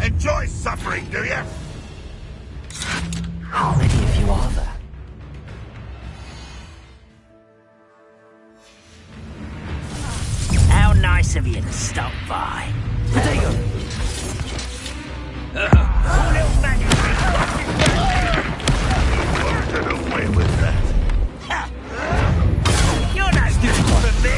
Enjoy suffering, do you? How many of you are there? How nice of you to stop by. Potato! Get away with that. You're no good for me.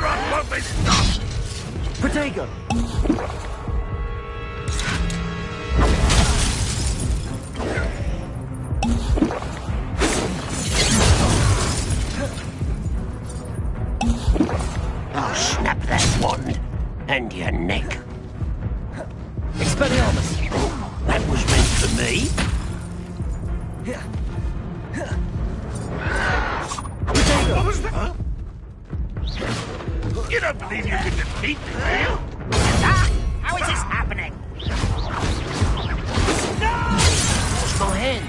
Run, won't be stopped. Potato! I'll snap that wand and your neck. Expelliarmus! That was meant for me. Potato! What was that? You don't believe you can defeat me, do you? Ah, how is this happening? No! What's my hand?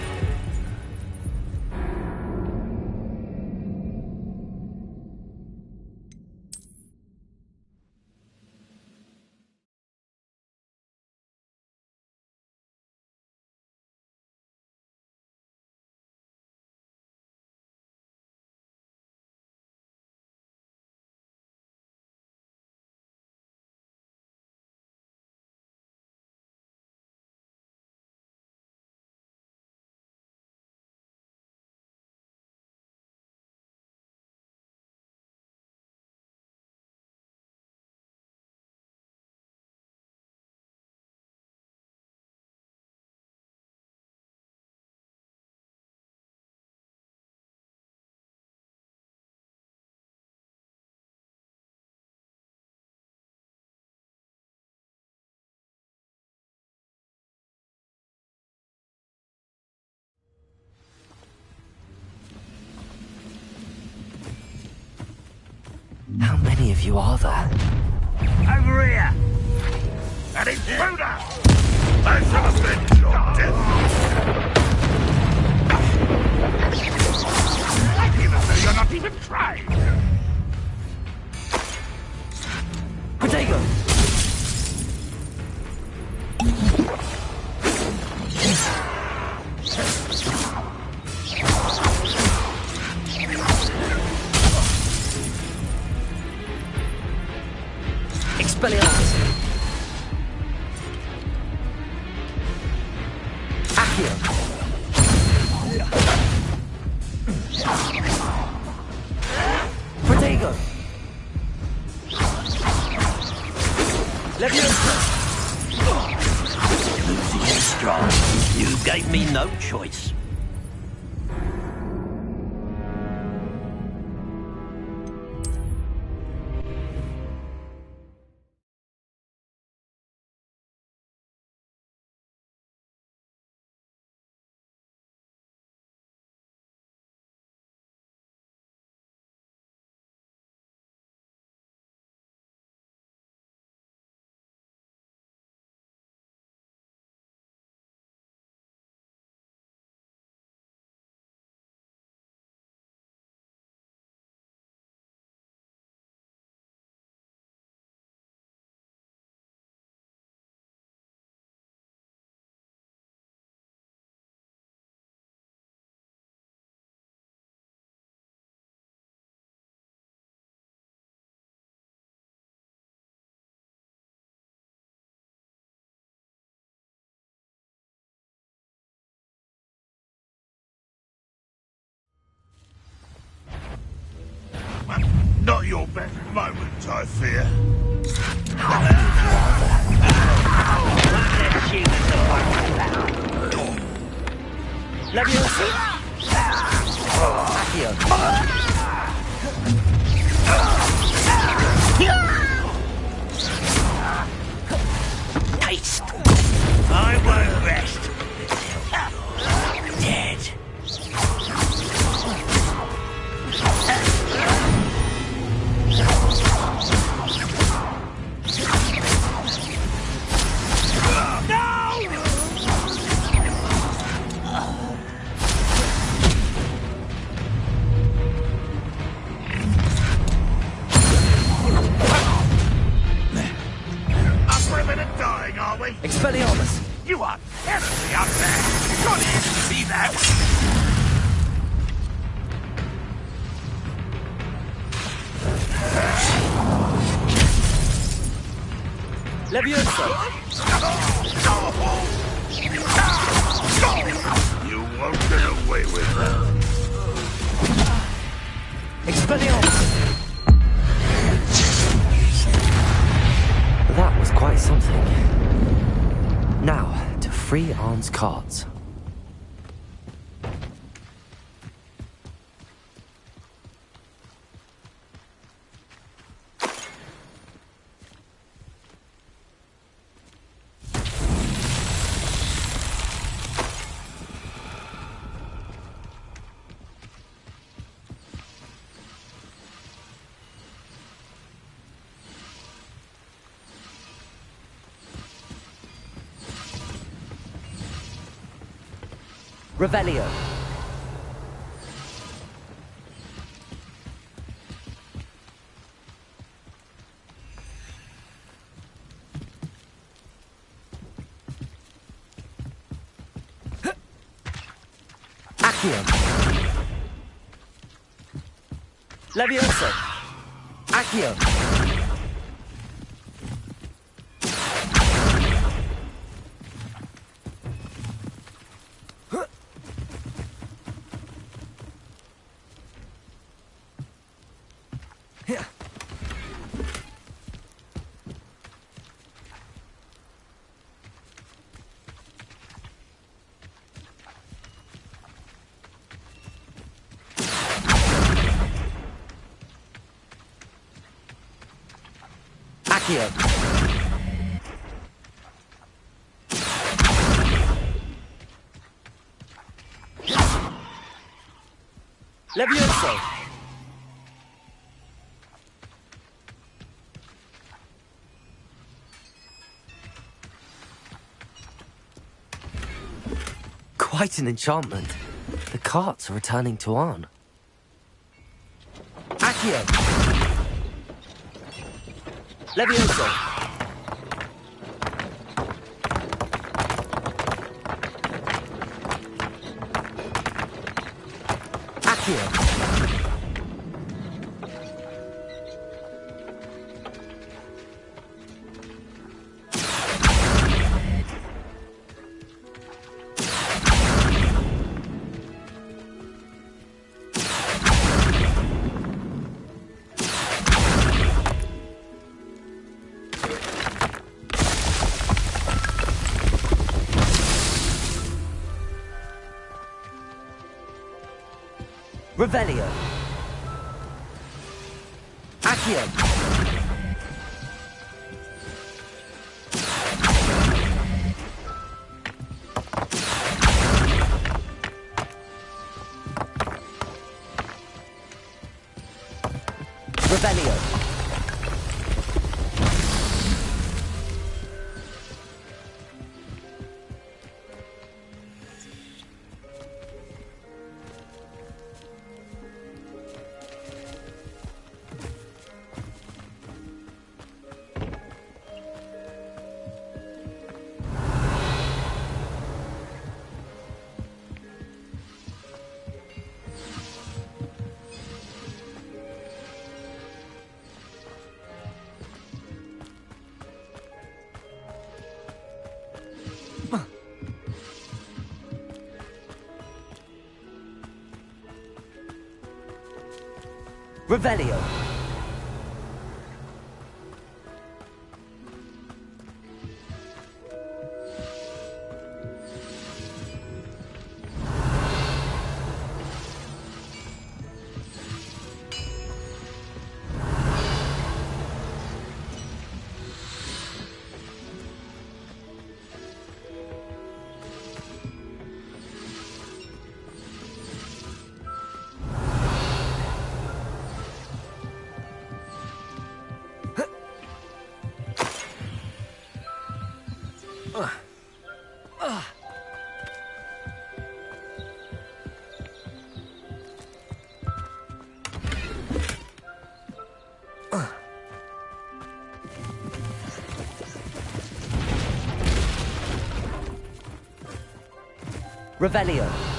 How many of you are there? Over here! An intruder! I shall avenge your death! I feel as though you're not even trying! Potato! Expelliarmus! Accio! Potato! Leviosa! Losing your stride. You gave me no choice. Not your best moment, I fear. How many of you are there? Let's shoot the one with Leviosa! Accio! Taste. I won't rest. Dead. Levioso! You won't get away with that. Expelliarmus! That was quite something. Now, to free Arn's cards. Revelio. Accio. Levioso. Accio. Accio. Levioso. Quite an enchantment. The carts are returning to Arn. Accio. Levioso. Accio. Revelio. Accio. Revelio. Revelio. Revelio.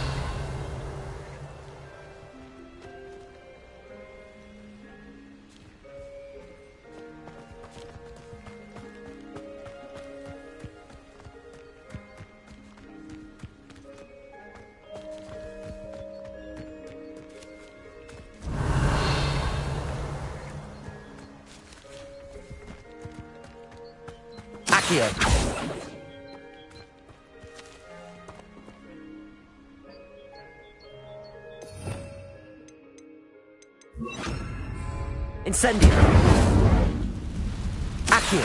Accio. Incendio. Accio.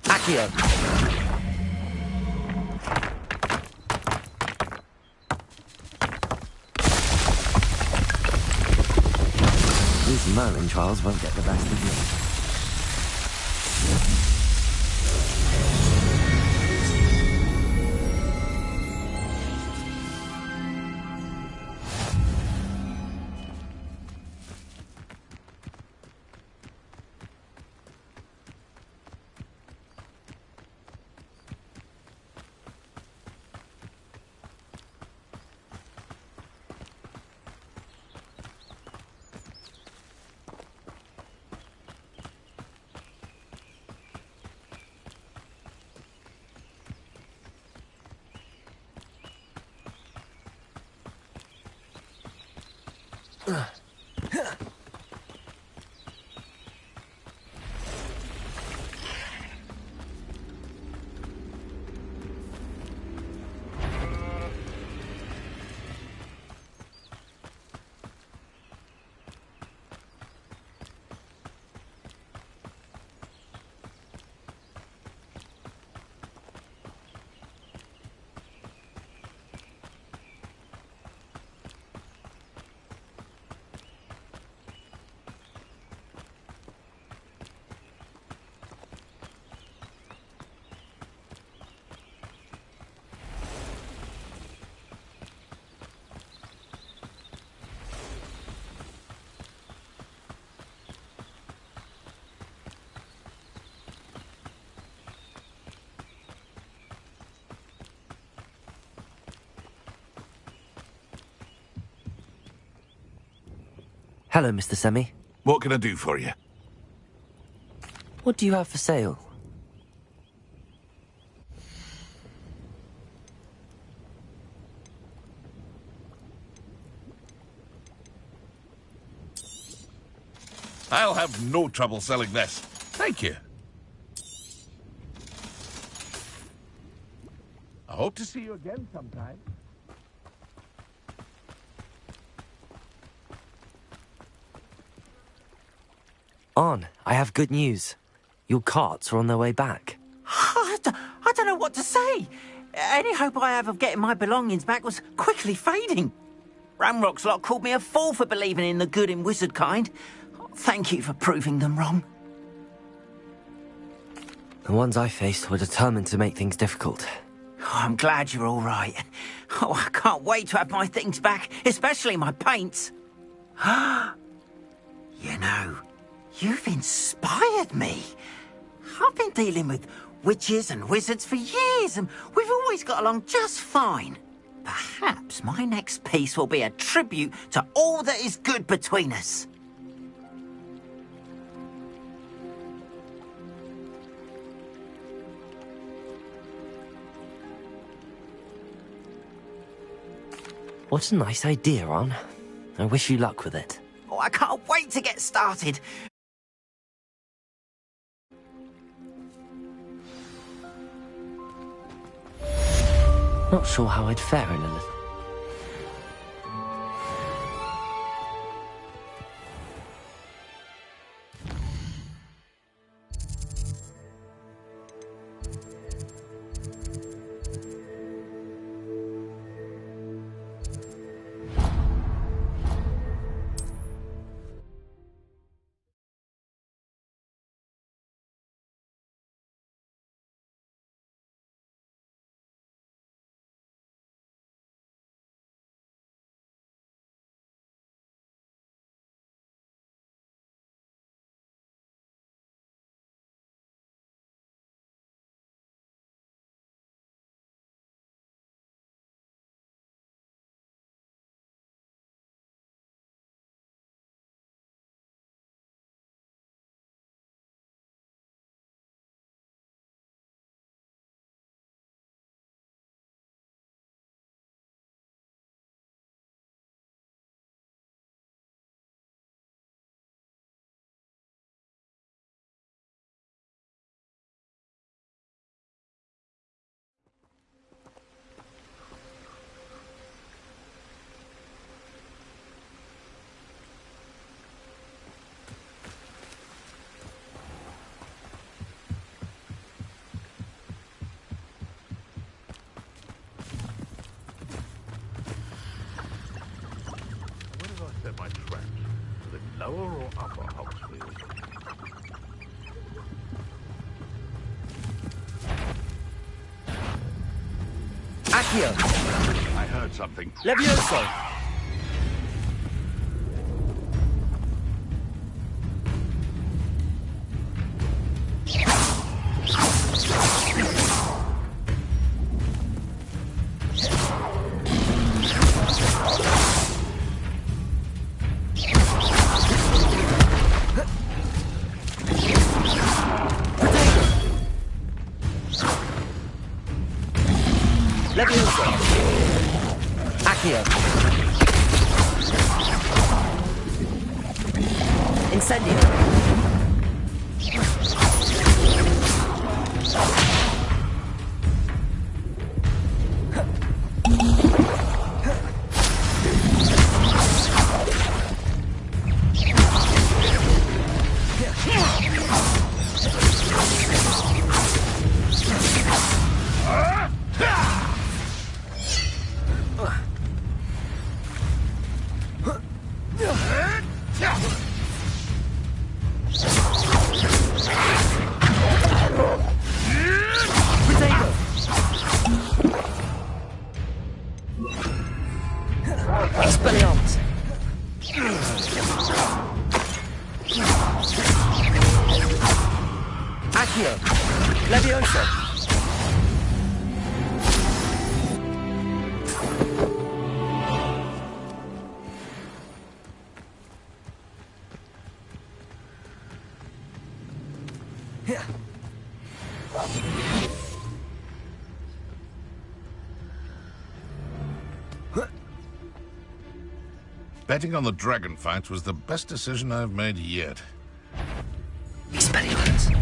Accio. These Merlin trials won't get the best of me. Hello, Mr. Semi. What can I do for you? What do you have for sale? I'll have no trouble selling this. Thank you. I hope to see you again sometime. On, I have good news. Your carts are on their way back. I don't know what to say. Any hope I have of getting my belongings back was quickly fading. Ramrock's lot called me a fool for believing in the good in wizard kind. Thank you for proving them wrong. The ones I faced were determined to make things difficult. Oh, I'm glad you're all right. Oh, I can't wait to have my things back, especially my paints. You know, you've inspired me. I've been dealing with witches and wizards for years, and we've always got along just fine. Perhaps my next piece will be a tribute to all that is good between us. What a nice idea, On. I wish you luck with it. Oh, I can't wait to get started. Not sure how I'd fare in a little. Accio. I heard something. Levioso. Levioso. Accio. Incendio. Expelliarmus. Accio. Levioso. Betting on the dragon fight was the best decision I've made yet. Expelliarmus.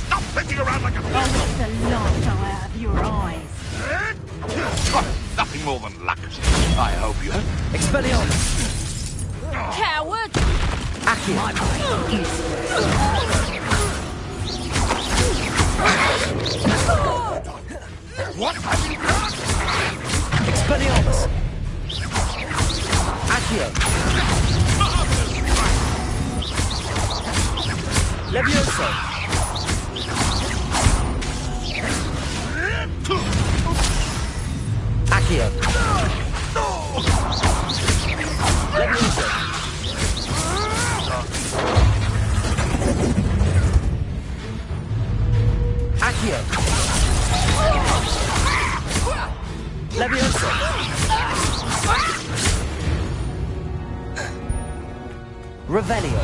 Stop thinking around like a... Oh, it's the light out of your eyes. Nothing more than luck. I hope you... Expelliarmus. Coward! Accio. My brain is... What have you done? Expelliarmus. Accio. Levioso. Accio. Levioso. Accio. Levioso. Revelio.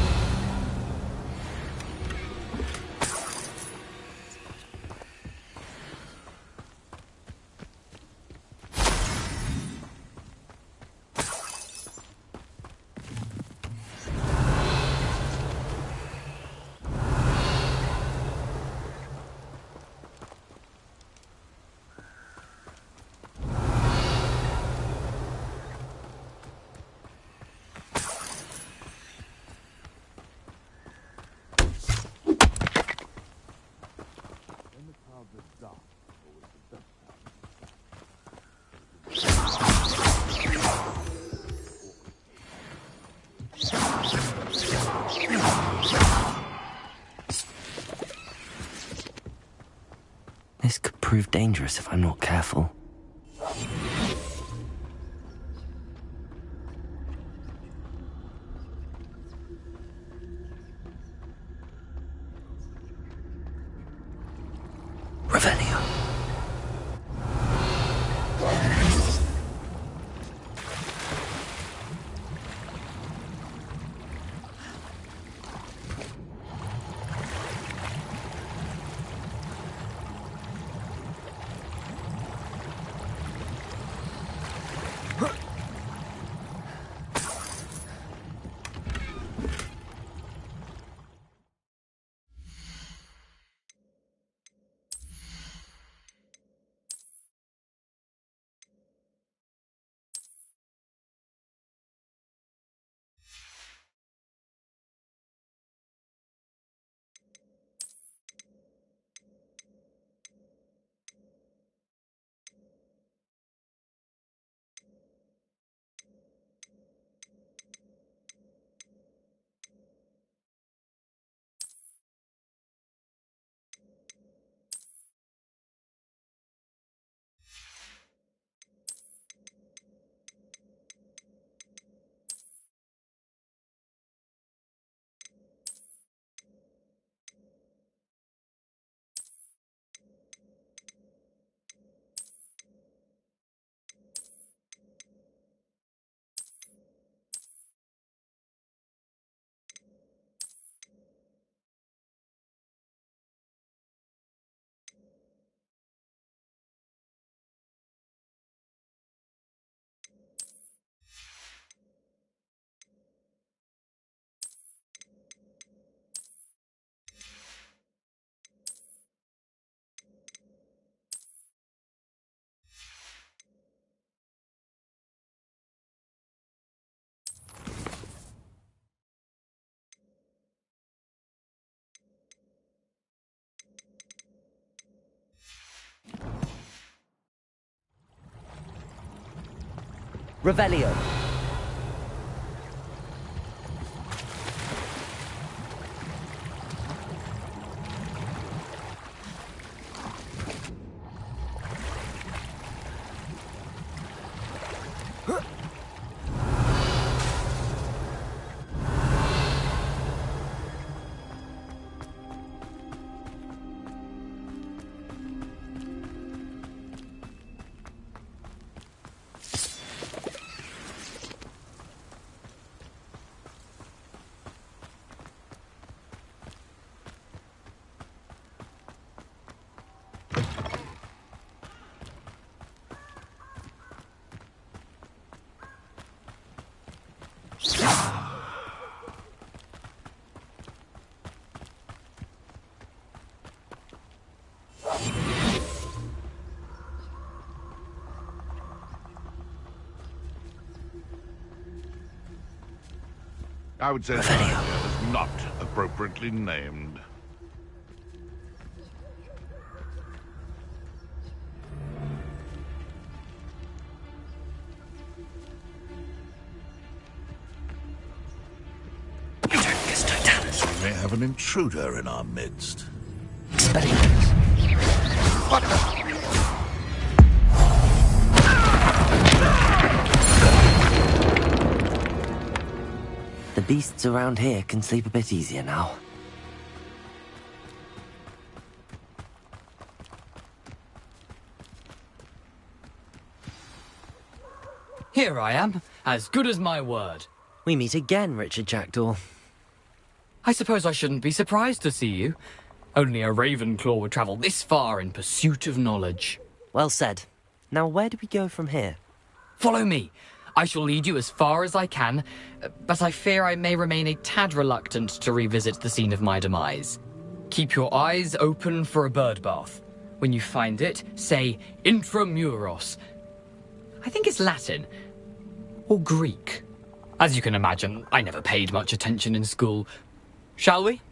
This could prove dangerous if I'm not careful. Revelio. Revelio. I would say that idea is not appropriately named. We may have an intruder in our midst. The beasts around here can sleep a bit easier now. Here I am, as good as my word. We meet again, Richard Jackdaw. I suppose I shouldn't be surprised to see you. Only a Ravenclaw would travel this far in pursuit of knowledge. Well said. Now where do we go from here? Follow me. I shall lead you as far as I can, but I fear I may remain a tad reluctant to revisit the scene of my demise. Keep your eyes open for a bird bath. When you find it, say intramuros. I think it's Latin. Or Greek. As you can imagine, I never paid much attention in school. Shall we?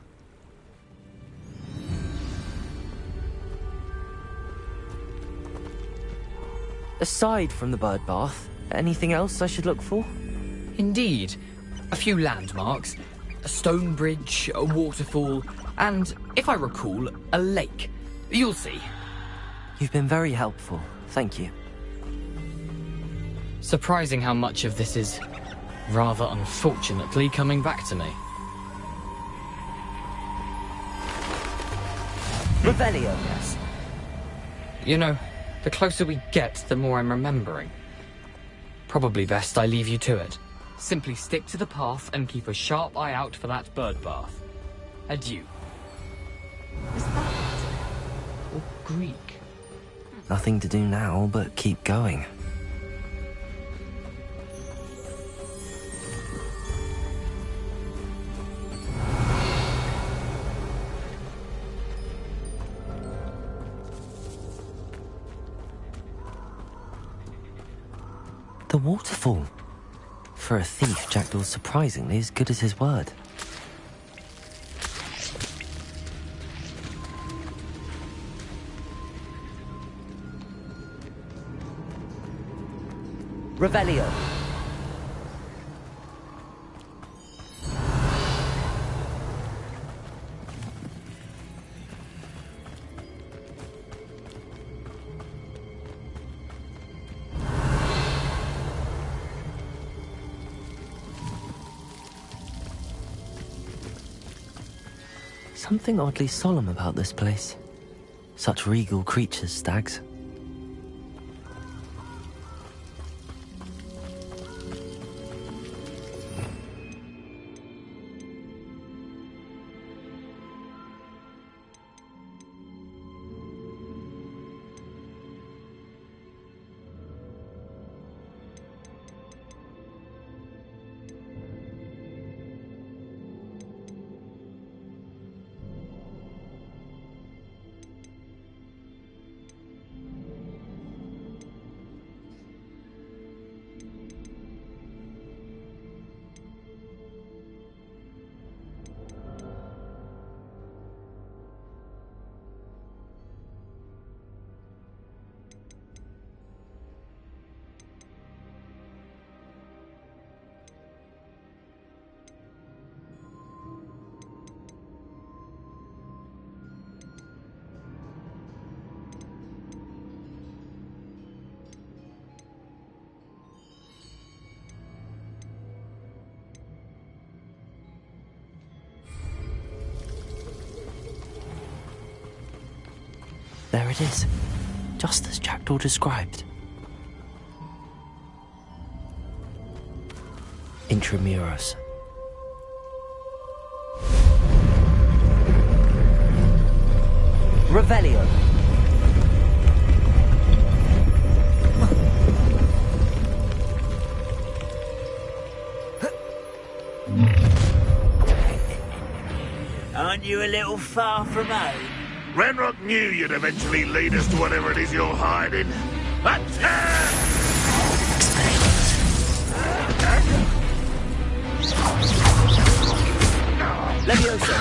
Aside from the bird bath, anything else I should look for? Indeed. A few landmarks, a stone bridge, a waterfall, and, if I recall, a lake. You'll see. You've been very helpful. Thank you. Surprising how much of this is, rather unfortunately, coming back to me. Revelio. Yes. You know, the closer we get, the more I'm remembering. Probably best I leave you to it. Simply stick to the path and keep a sharp eye out for that bird bath. Adieu. Is that Latin? Or Greek? Nothing to do now but keep going. The waterfall. For a thief, Jackdaw's surprisingly as good as his word. Revelio. Something oddly solemn about this place. Such regal creatures, stags. There it is. Just as Jackdaw described. Intramuros. Revelio. Aren't you a little far from home? Ranrock knew you'd eventually lead us to whatever it is you're hiding. Attack! Leviosa.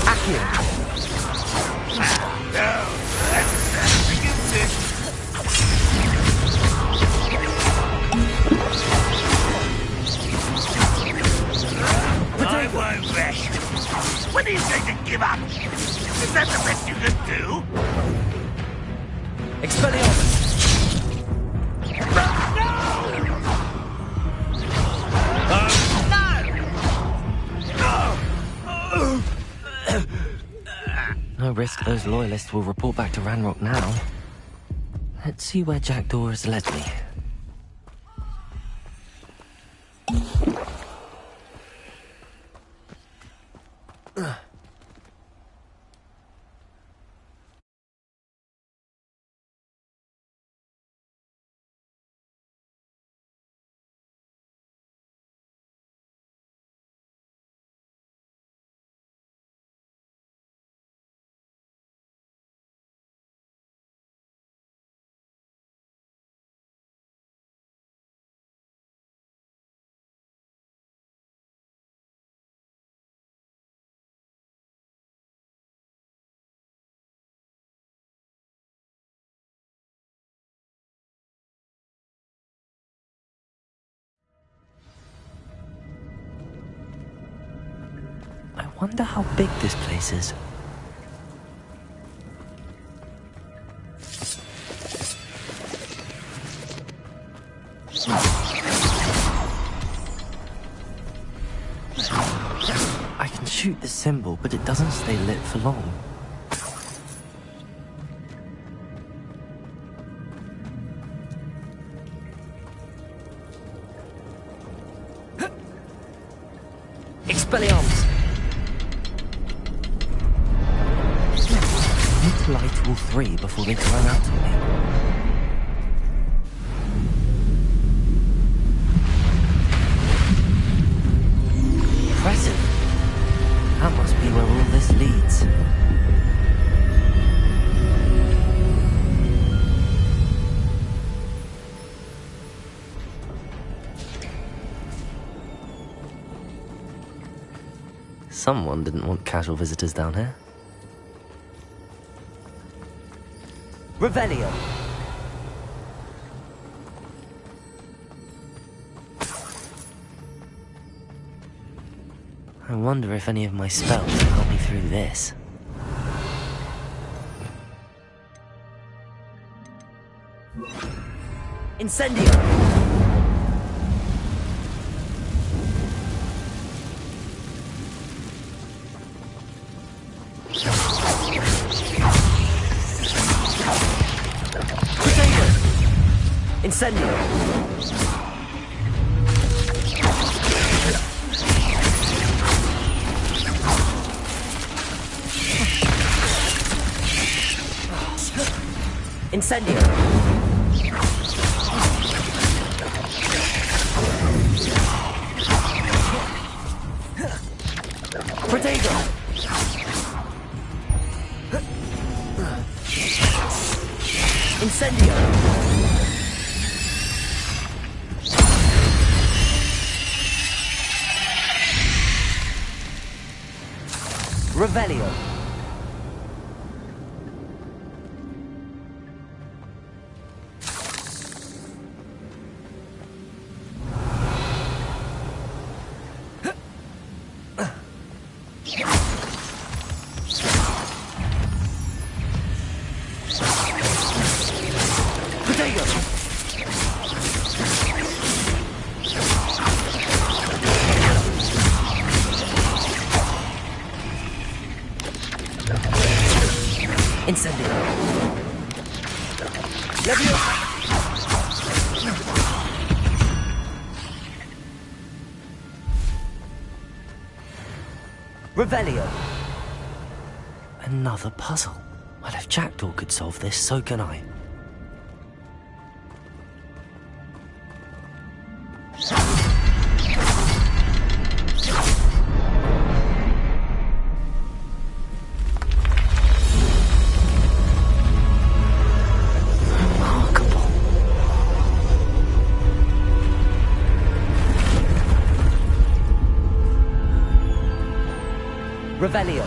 Accio. I won't rest. When are you going to give up? Is that the best you can do? Expelliarmus. No risk those loyalists will report back to Ranrock now. Let's see where Jackdaw has led me. I wonder how big this place is. I can shoot the symbol, but it doesn't stay lit for long. Expelliarmus! I need to light all three before they run out on me. Impressive. That must be where all this leads. Someone didn't want casual visitors down here. Revelio. I wonder if any of my spells will help me through this. Incendio! Incendio! Incendio! Protego! Incendio! Revelio. Revelio. Another puzzle. Well, if Jackdaw could solve this, so can I. Remarkable. Revelio.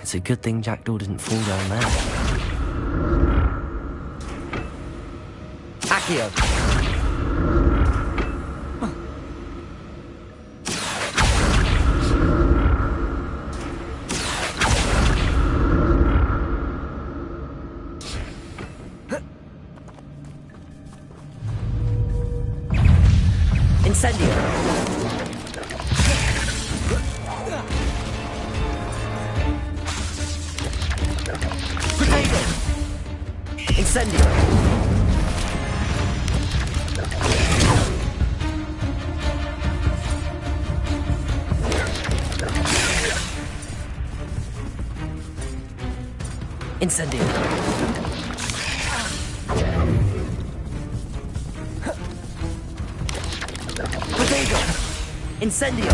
It's a good thing Jackdaw didn't fall down there. Accio. Incendio. Incendio. Incendio. Potato. Incendio.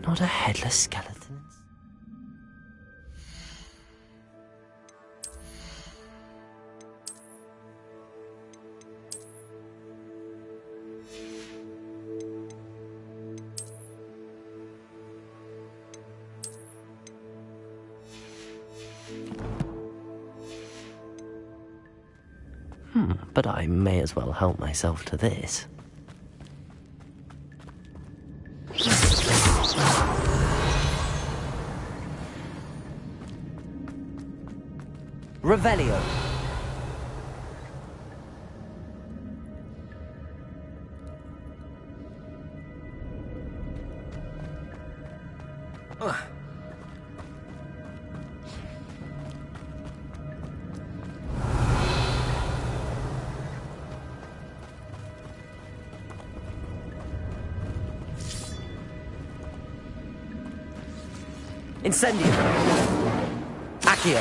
Not a headless skeleton. But I may as well help myself to this. Revelio. Incendio. Accio.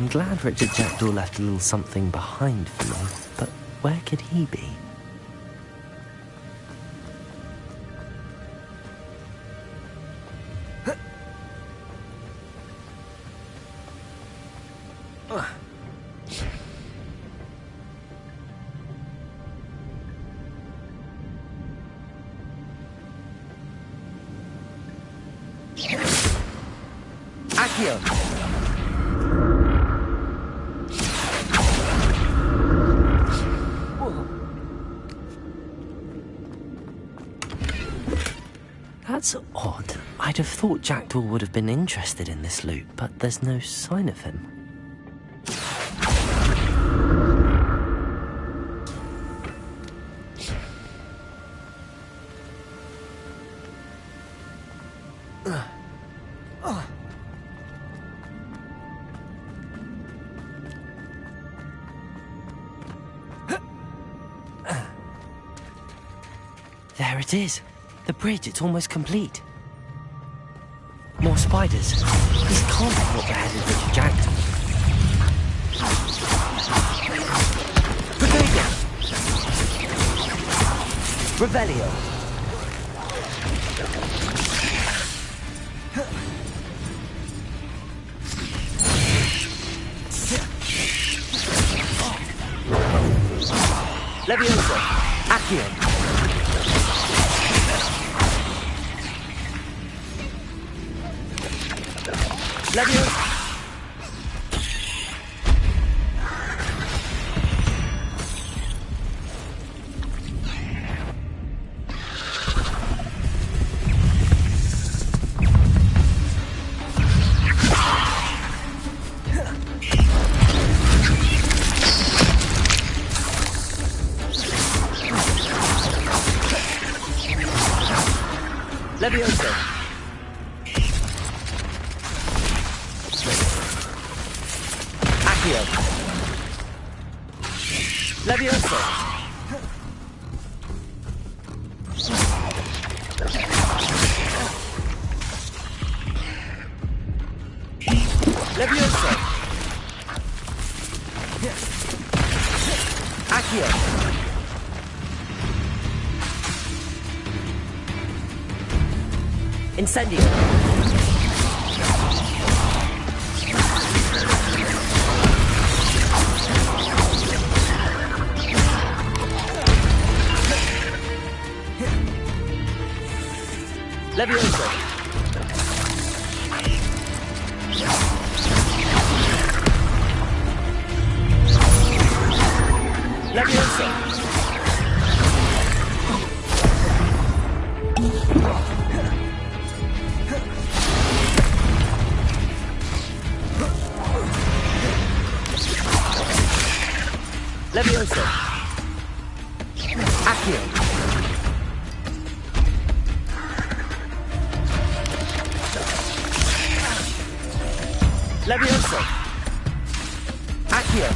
I'm glad Richard Jackdaw left a little something behind for me, but where could he be? Accio! That's odd. I'd have thought Jackdaw would have been interested in this loot, but there's no sign of him. There it is. The bridge, it's almost complete. More spiders. This can't be what beheaded Richard Jackdaw. Revelio! Levioso! Accio! Levioso! Levioso! Accio! Levioso! Levioso! Accio! Incendio! Levioso! Levioso! Levioso! Accio! Levioso! Accio!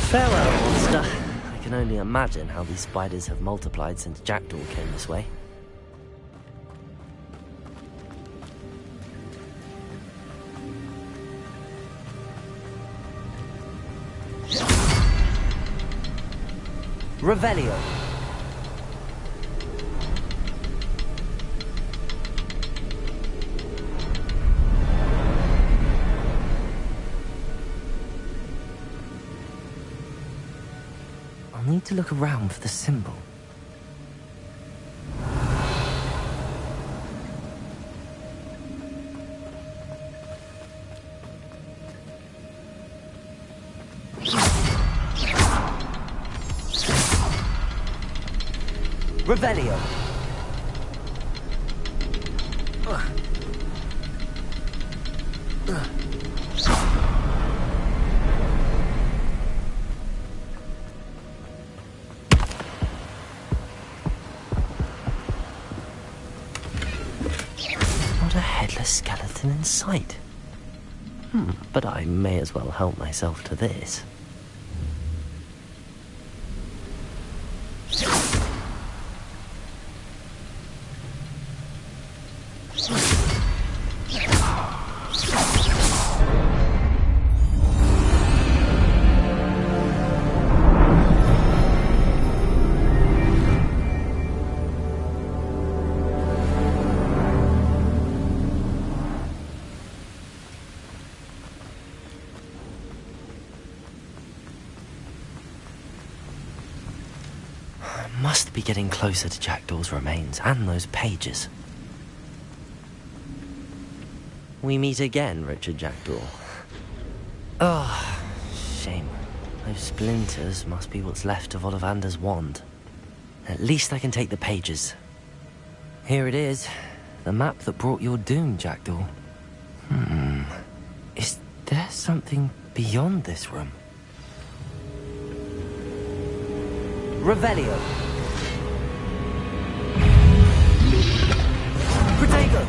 Farewell, monster. I can only imagine how these spiders have multiplied since Jackdaw came this way. Revelio! I'll need to look around for the symbol. Revelio! Not a headless skeleton in sight. But I may as well help myself to this. Must be getting closer to Jackdaw's remains and those pages. We meet again, Richard Jackdaw. Oh, shame. Those splinters must be what's left of Ollivander's wand. At least I can take the pages. Here it is. The map that brought your doom, Jackdaw. Is there something beyond this room? Revelio. Protego.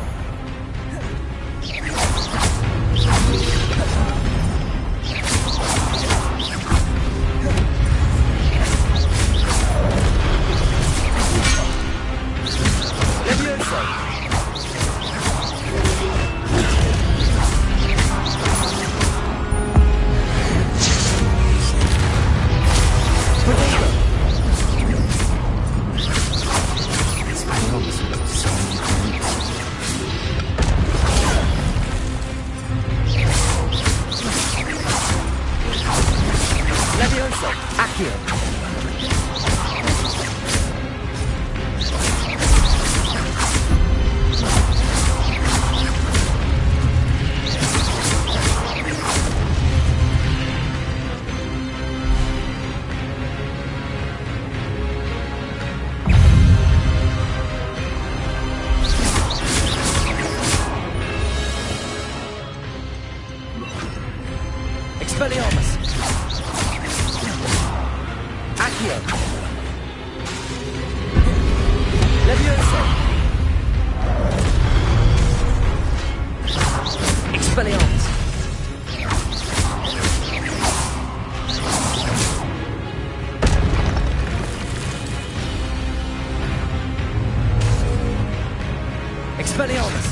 Expelliarmus! Accio! Levioso! Expelliarmus! Expelliarmus!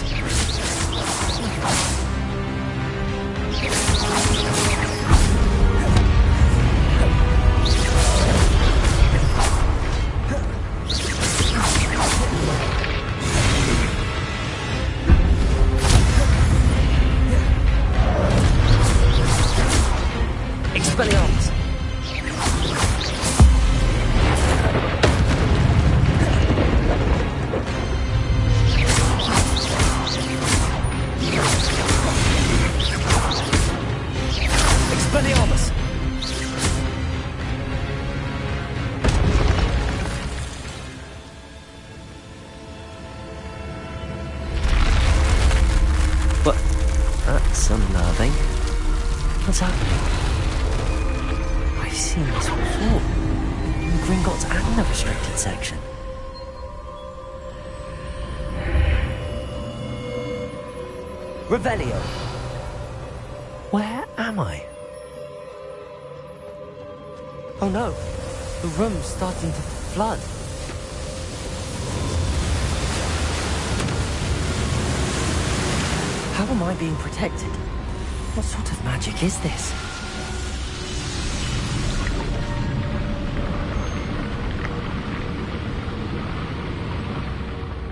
Expelliarmus! Expelliarmus! But that's unnerving. What's happening? I've seen this before. In Gringotts and the restricted section. Revelio. Where am I? Oh no. The room's starting to flood. How am I being protected? What sort of magic is this?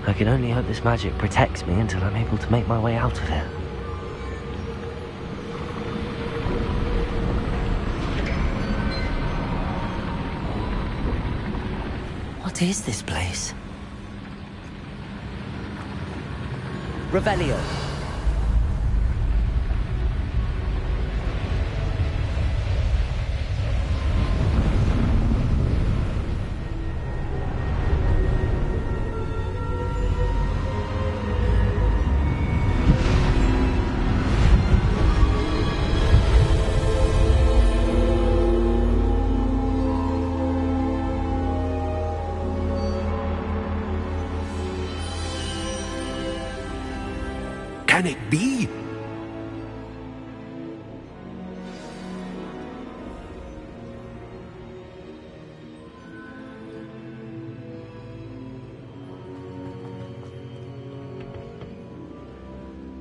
I can only hope this magic protects me until I'm able to make my way out of here. What is this place? Revelio. Can it be?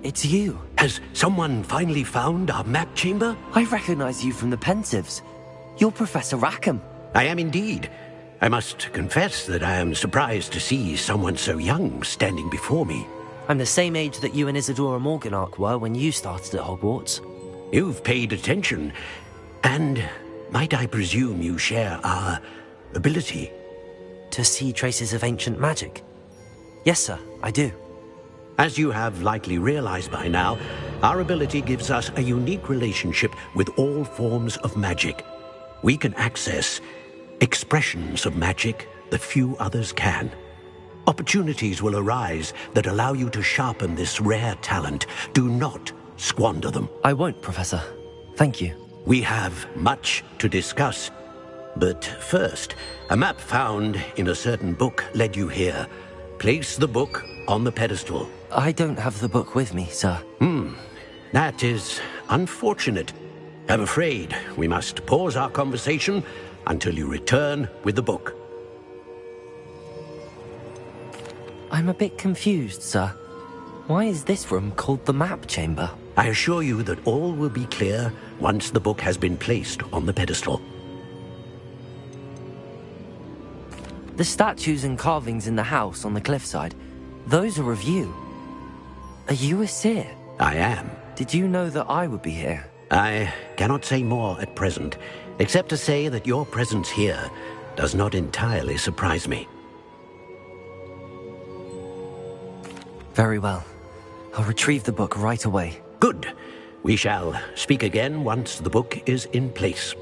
It's you. Has someone finally found our map chamber? I recognize you from the Pensives. You're Professor Rackham. I am indeed. I must confess that I am surprised to see someone so young standing before me. I'm the same age that you and Isadora Morganach were when you started at Hogwarts. You've paid attention, and might I presume you share our ability? to see traces of ancient magic? Yes, sir, I do. As you have likely realized by now, our ability gives us a unique relationship with all forms of magic. We can access expressions of magic that few others can. Opportunities will arise that allow you to sharpen this rare talent. Do not squander them. I won't, Professor. Thank you. We have much to discuss. But first, a map found in a certain book led you here. Place the book on the pedestal. I don't have the book with me, sir. That is unfortunate. I'm afraid we must pause our conversation until you return with the book. I'm a bit confused, sir. Why is this room called the map chamber? I assure you that all will be clear once the book has been placed on the pedestal. The statues and carvings in the house on the cliffside, those are of you. Are you a seer? I am. Did you know that I would be here? I cannot say more at present, except to say that your presence here does not entirely surprise me. Very well. I'll retrieve the book right away. Good. We shall speak again once the book is in place.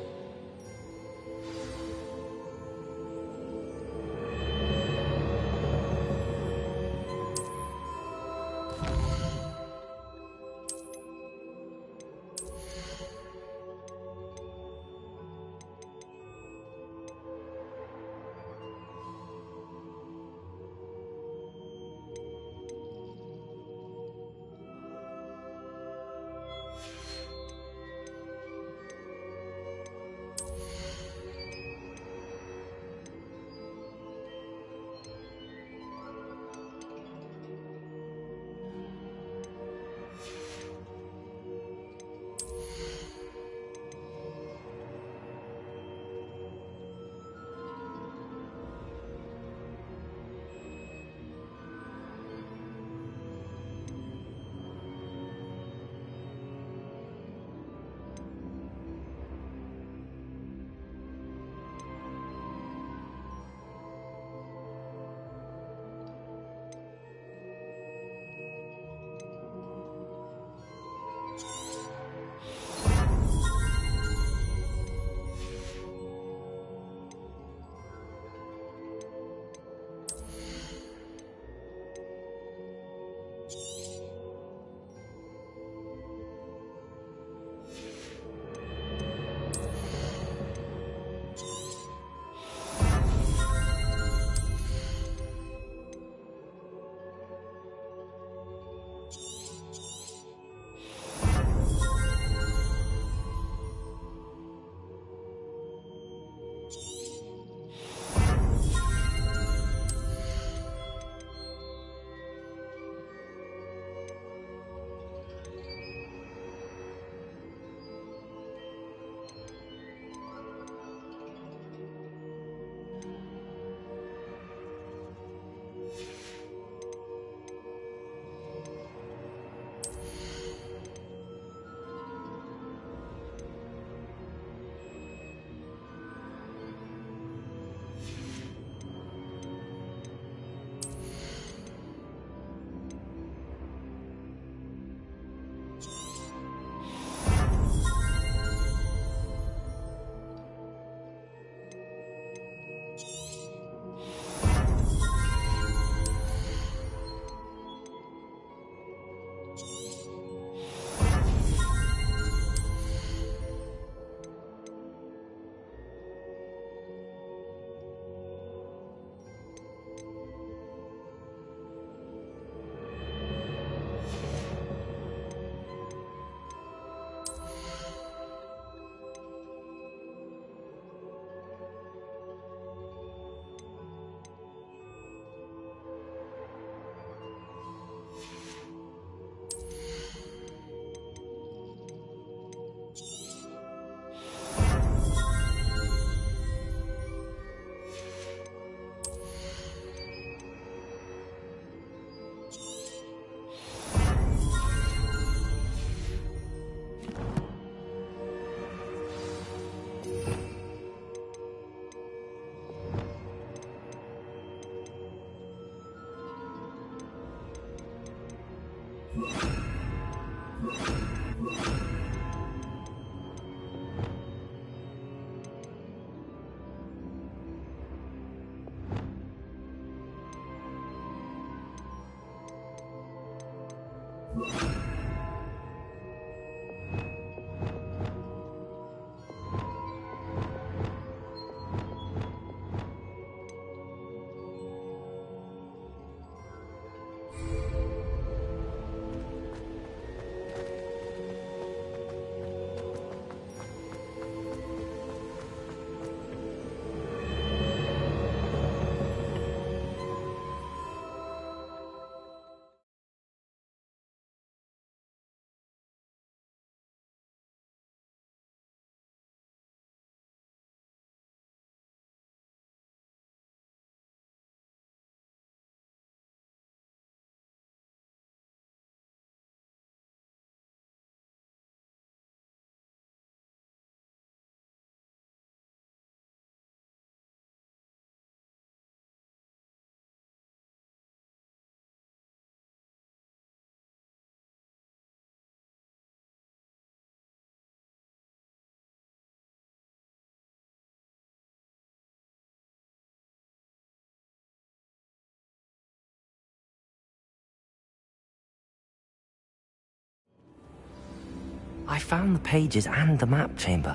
I found the pages and the map chamber.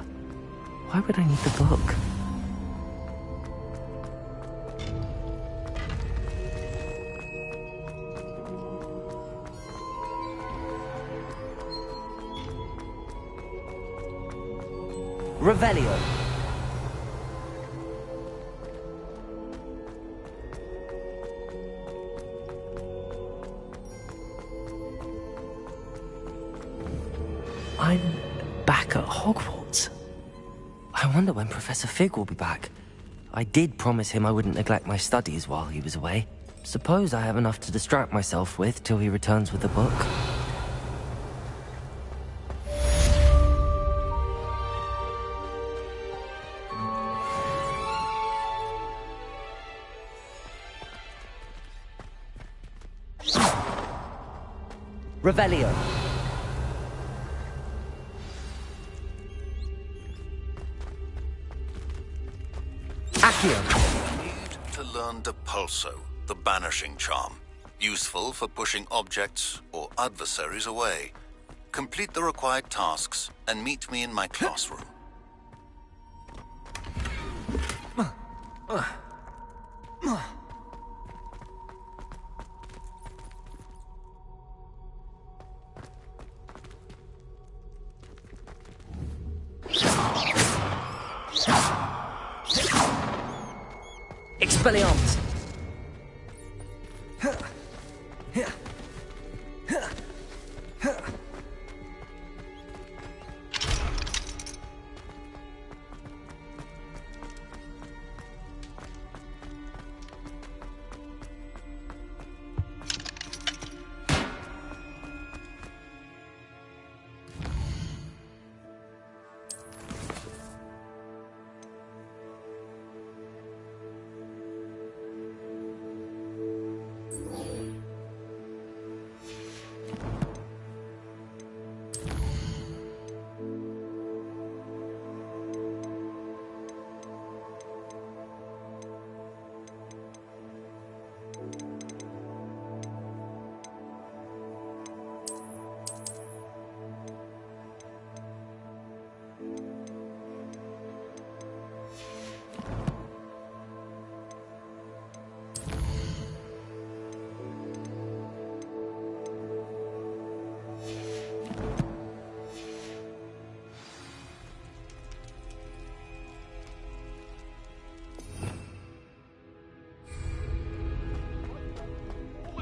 Why would I need the book? Revelio. I'm back at Hogwarts. I wonder when Professor Fig will be back. I did promise him I wouldn't neglect my studies while he was away. Suppose I have enough to distract myself with till he returns with the book. Revelio. Need to learn Depulso, the banishing charm. Useful for pushing objects or adversaries away. Complete the required tasks and meet me in my classroom. Expelliarmus!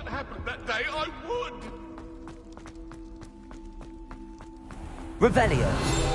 Happened that day, I would! Revelio.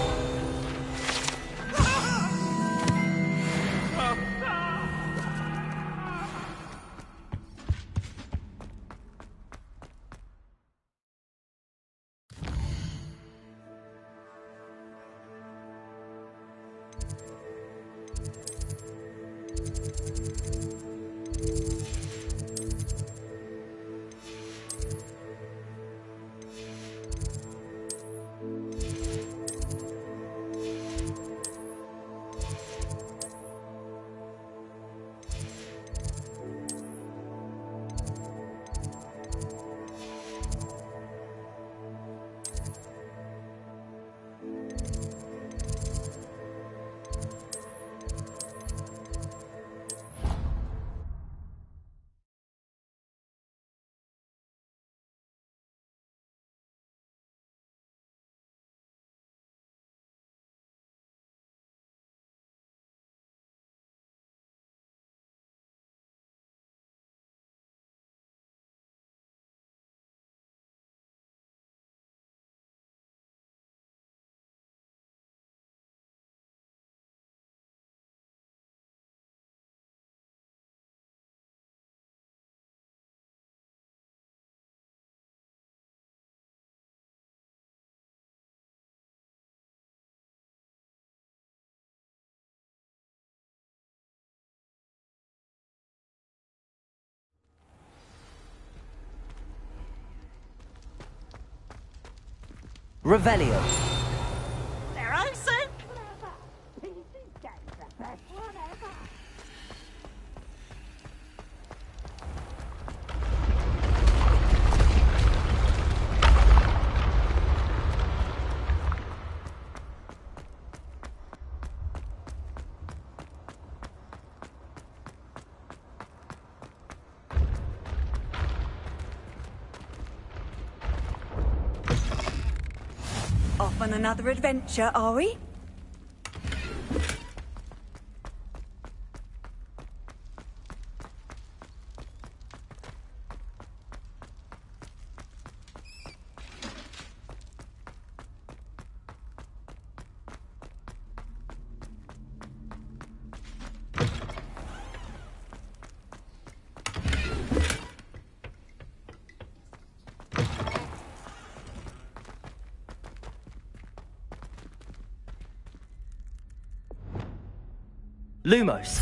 Revelio. They're oh so Off on another adventure, are we? Lumos.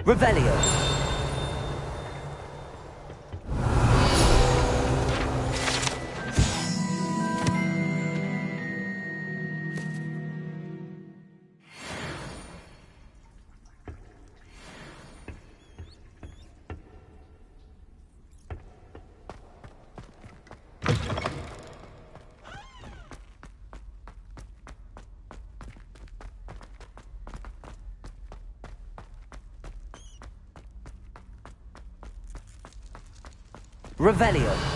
Revelio. Revelio.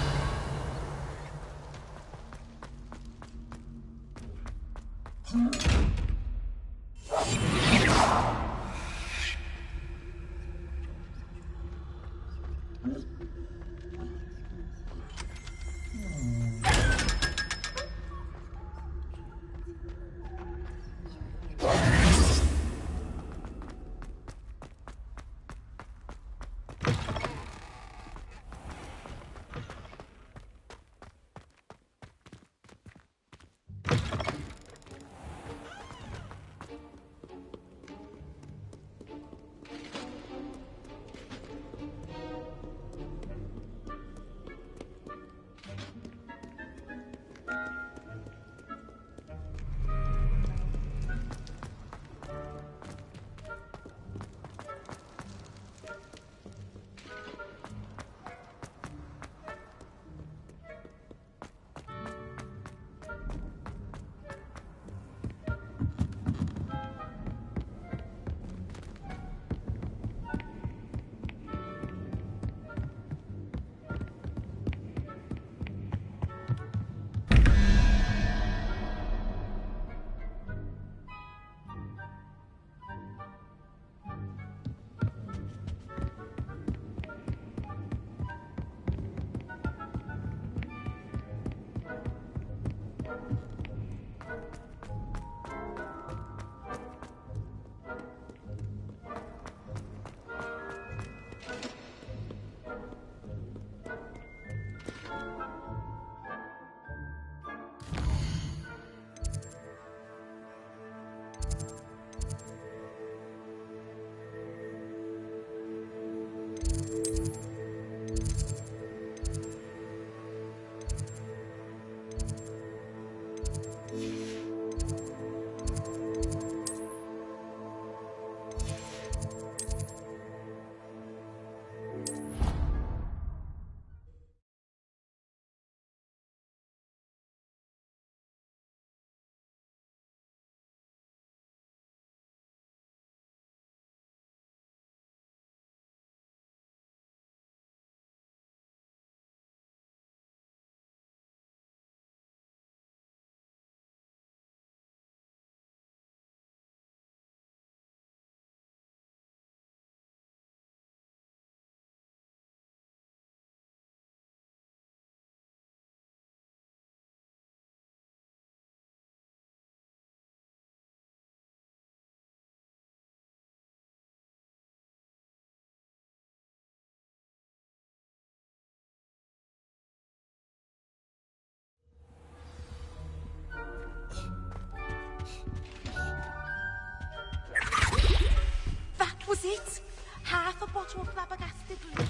it? Half a bottle of flabbergasted leech.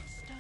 Stir.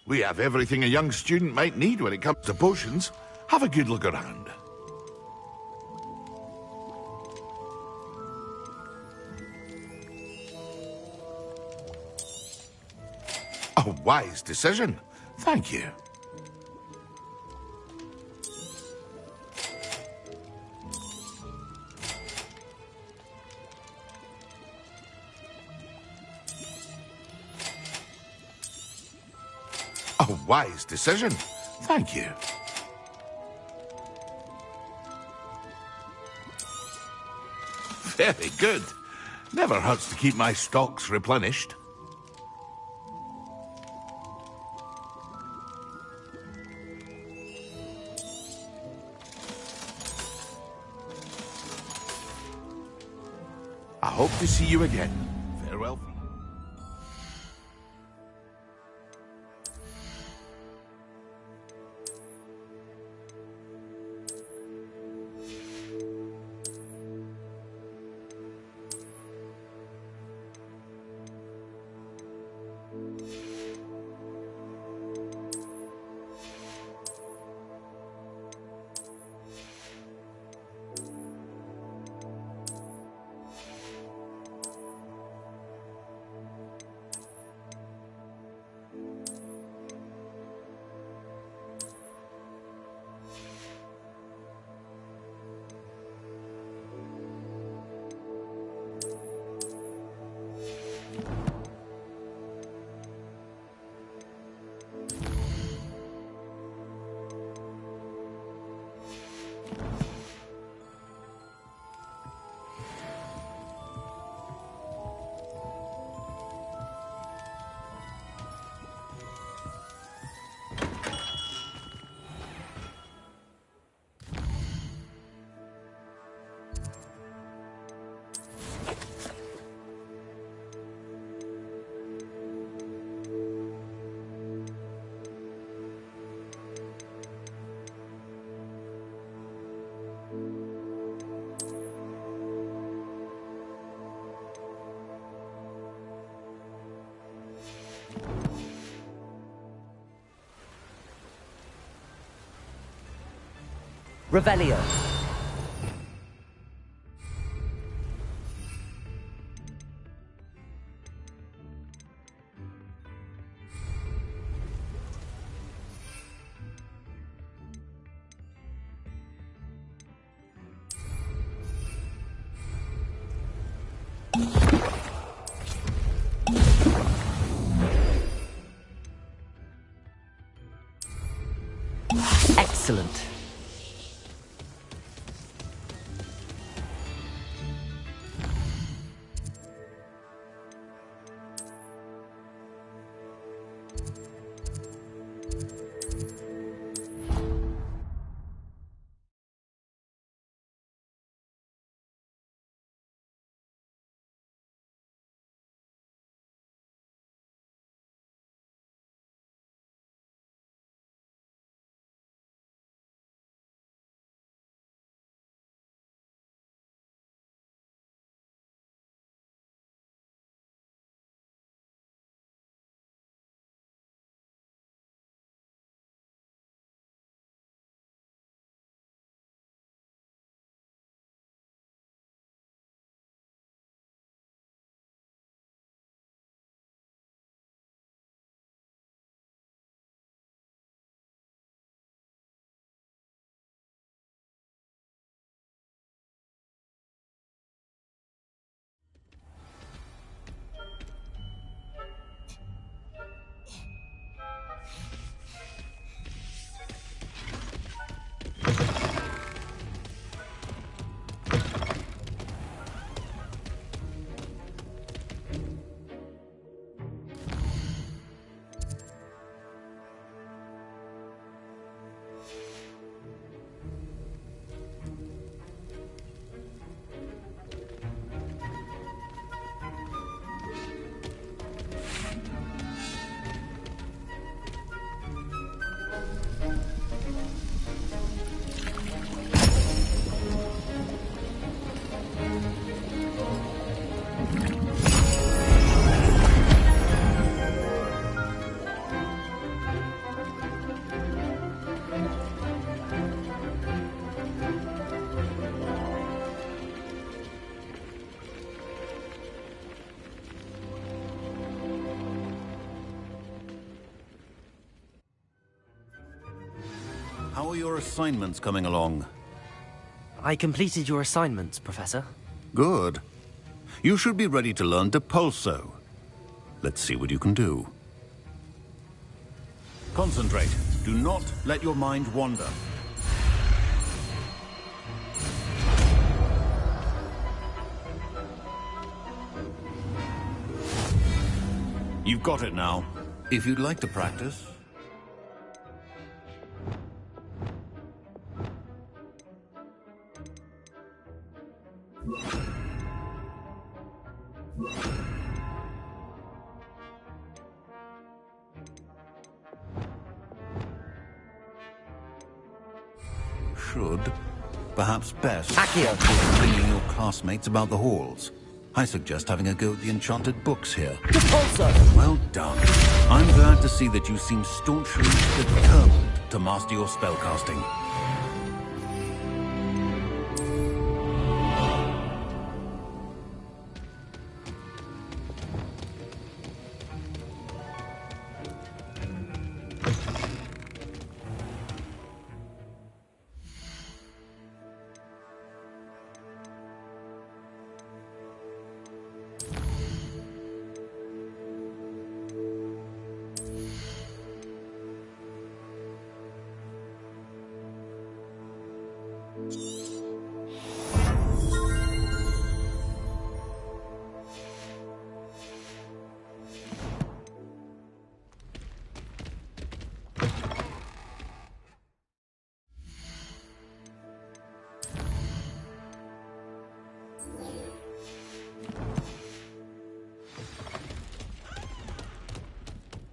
We have everything a young student might need when it comes to potions. Have a good look around. A wise decision. Thank you. A wise decision. Thank you. Very good. Never hurts to keep my stocks replenished. I hope to see you again. Farewell. Revelio. Excellent. How are your assignments coming along? I completed your assignments, Professor. Good. You should be ready to learn Depulso. Let's see what you can do. Concentrate. Do not let your mind wander. You've got it now. If you'd like to practice... Should, perhaps best, Accio. bringing your classmates about the halls. I suggest having a go at the enchanted books here. Depulso! Well done. I'm glad to see that you seem staunchly determined to master your spellcasting.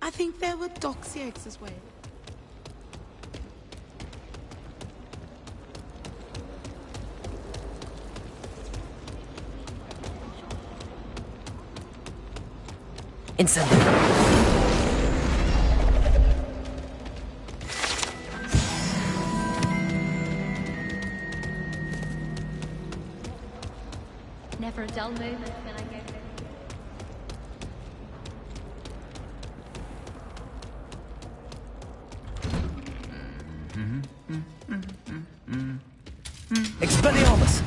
I think there were doxy eggs as well. Incendio. Never a dull moment when I go. Expelliarmus!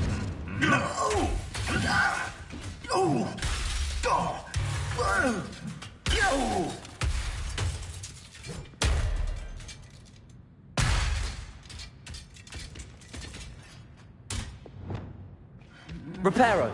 Reparo.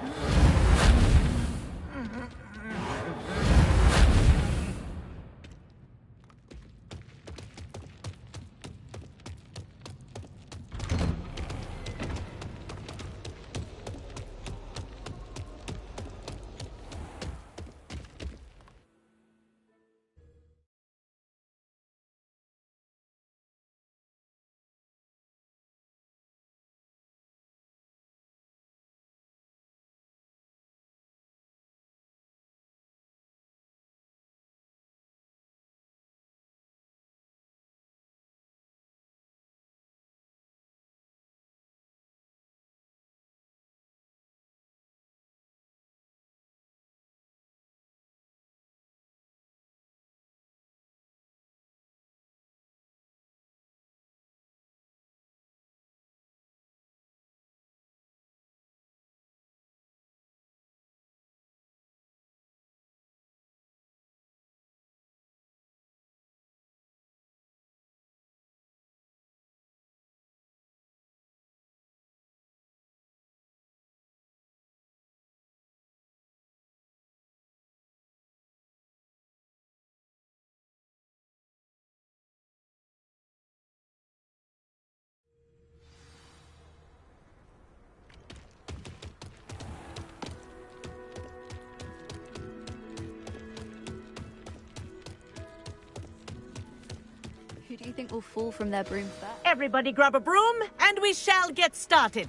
Who do you think will fall from their broom first? Everybody grab a broom, and we shall get started.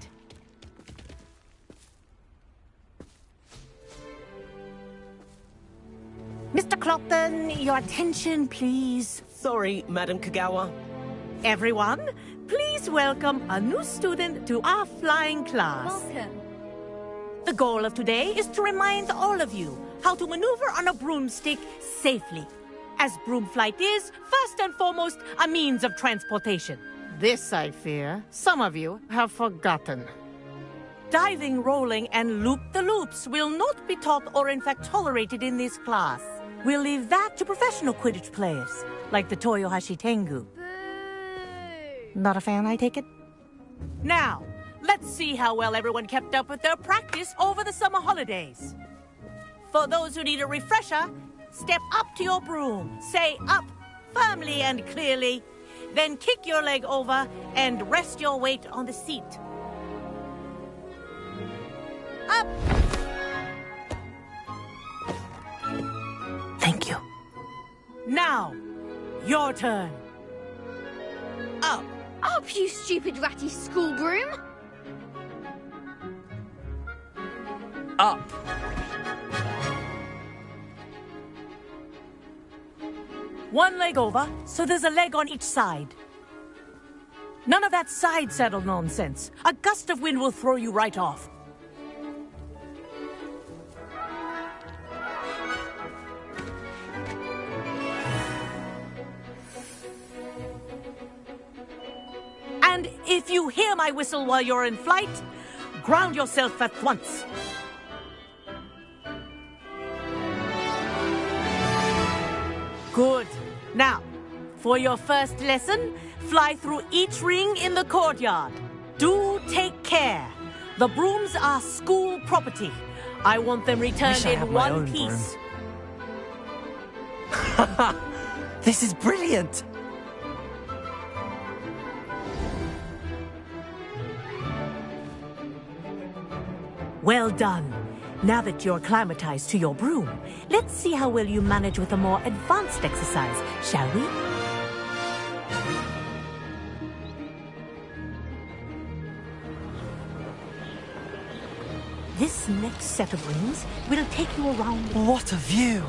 Mr. Clopton, your attention, please. Sorry, Madam Kagawa. Everyone, please welcome a new student to our flying class. Welcome. The goal of today is to remind all of you how to maneuver on a broomstick safely, as broom flight is, first and foremost, a means of transportation. This, I fear, some of you have forgotten. Diving, rolling, and loop-the-loops will not be taught or in fact tolerated in this class. We'll leave that to professional Quidditch players, like the Toyohashi Tengu. Boo! Not a fan, I take it? Now, let's see how well everyone kept up with their practice over the summer holidays. For those who need a refresher, step up to your broom, say up firmly and clearly, then kick your leg over and rest your weight on the seat. Up! Thank you. Now, your turn. Up. Up, you stupid ratty school broom! Up. One leg over, so there's a leg on each side. None of that side saddle nonsense. A gust of wind will throw you right off. And if you hear my whistle while you're in flight, ground yourself at once. Good. Now, for your first lesson, fly through each ring in the courtyard. Do take care. The brooms are school property. I want them returned in one piece. This is brilliant! Well done. Now that you're acclimatized to your broom, let's see how well you manage with a more advanced exercise, shall we? This next set of rings will take you around... What a view!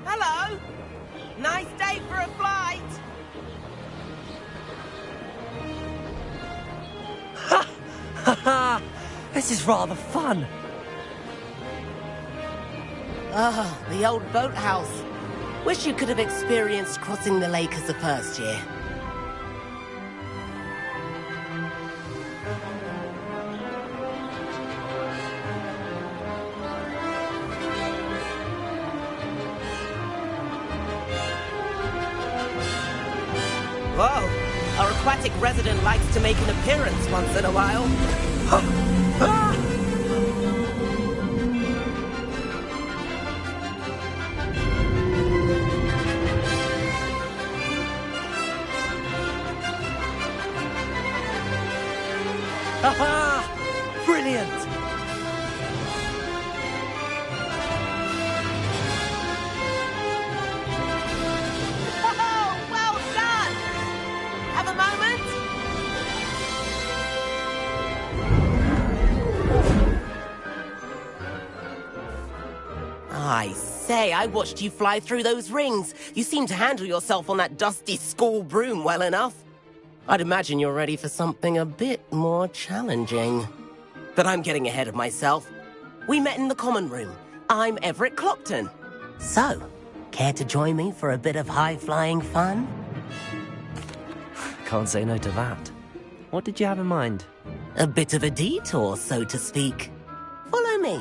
Hello! Nice day for a flight! This is rather fun. Ah, the old boathouse. Wish you could have experienced crossing the lake as a first year. Whoa, our aquatic resident likes to make an appearance once in a while. Aha! Brilliant! Oh, well done! Have a moment? I say, I watched you fly through those rings. You seem to handle yourself on that dusty school broom well enough. I'd imagine you're ready for something a bit more challenging. But I'm getting ahead of myself. We met in the common room. I'm Everett Clopton. So, care to join me for a bit of high-flying fun? Can't say no to that. What did you have in mind? A bit of a detour, so to speak. Follow me.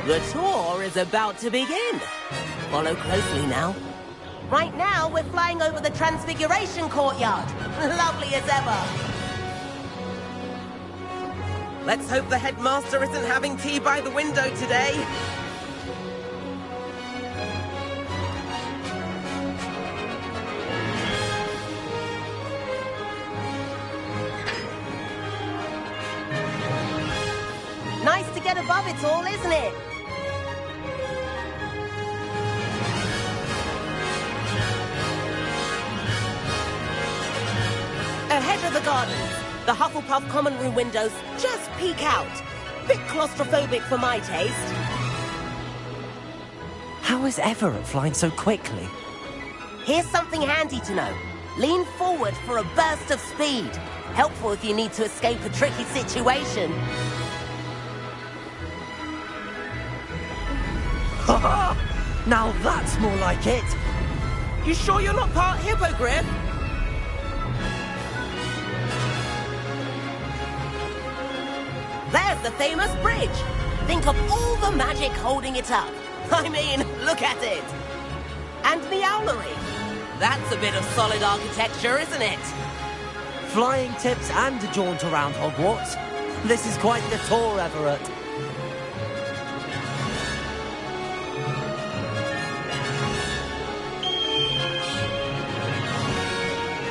The tour is about to begin. Follow closely now. Right now, we're flying over the Transfiguration Courtyard. Lovely as ever. Let's hope the headmaster isn't having tea by the window today. Nice to get above it all, isn't it? Ahead of the gardens, the Hufflepuff common room windows just peek out. Bit claustrophobic for my taste. How is Everett flying so quickly? Here's something handy to know. Lean forward for a burst of speed. Helpful if you need to escape a tricky situation. Now that's more like it! You sure you're not part hippogriff? There's the famous bridge. Think of all the magic holding it up. I mean, look at it. And the owlery. That's a bit of solid architecture, isn't it? Flying tips and a jaunt around Hogwarts. This is quite the tour, Everett.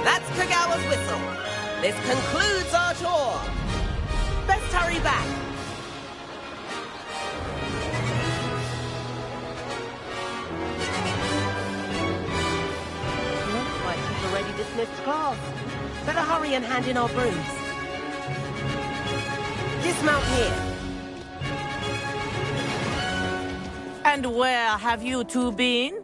That's Kagawa's whistle. This concludes our tour. Best hurry back. Looks like she's already dismissed class. Better hurry and hand in our brooms. Dismount here. And where have you two been?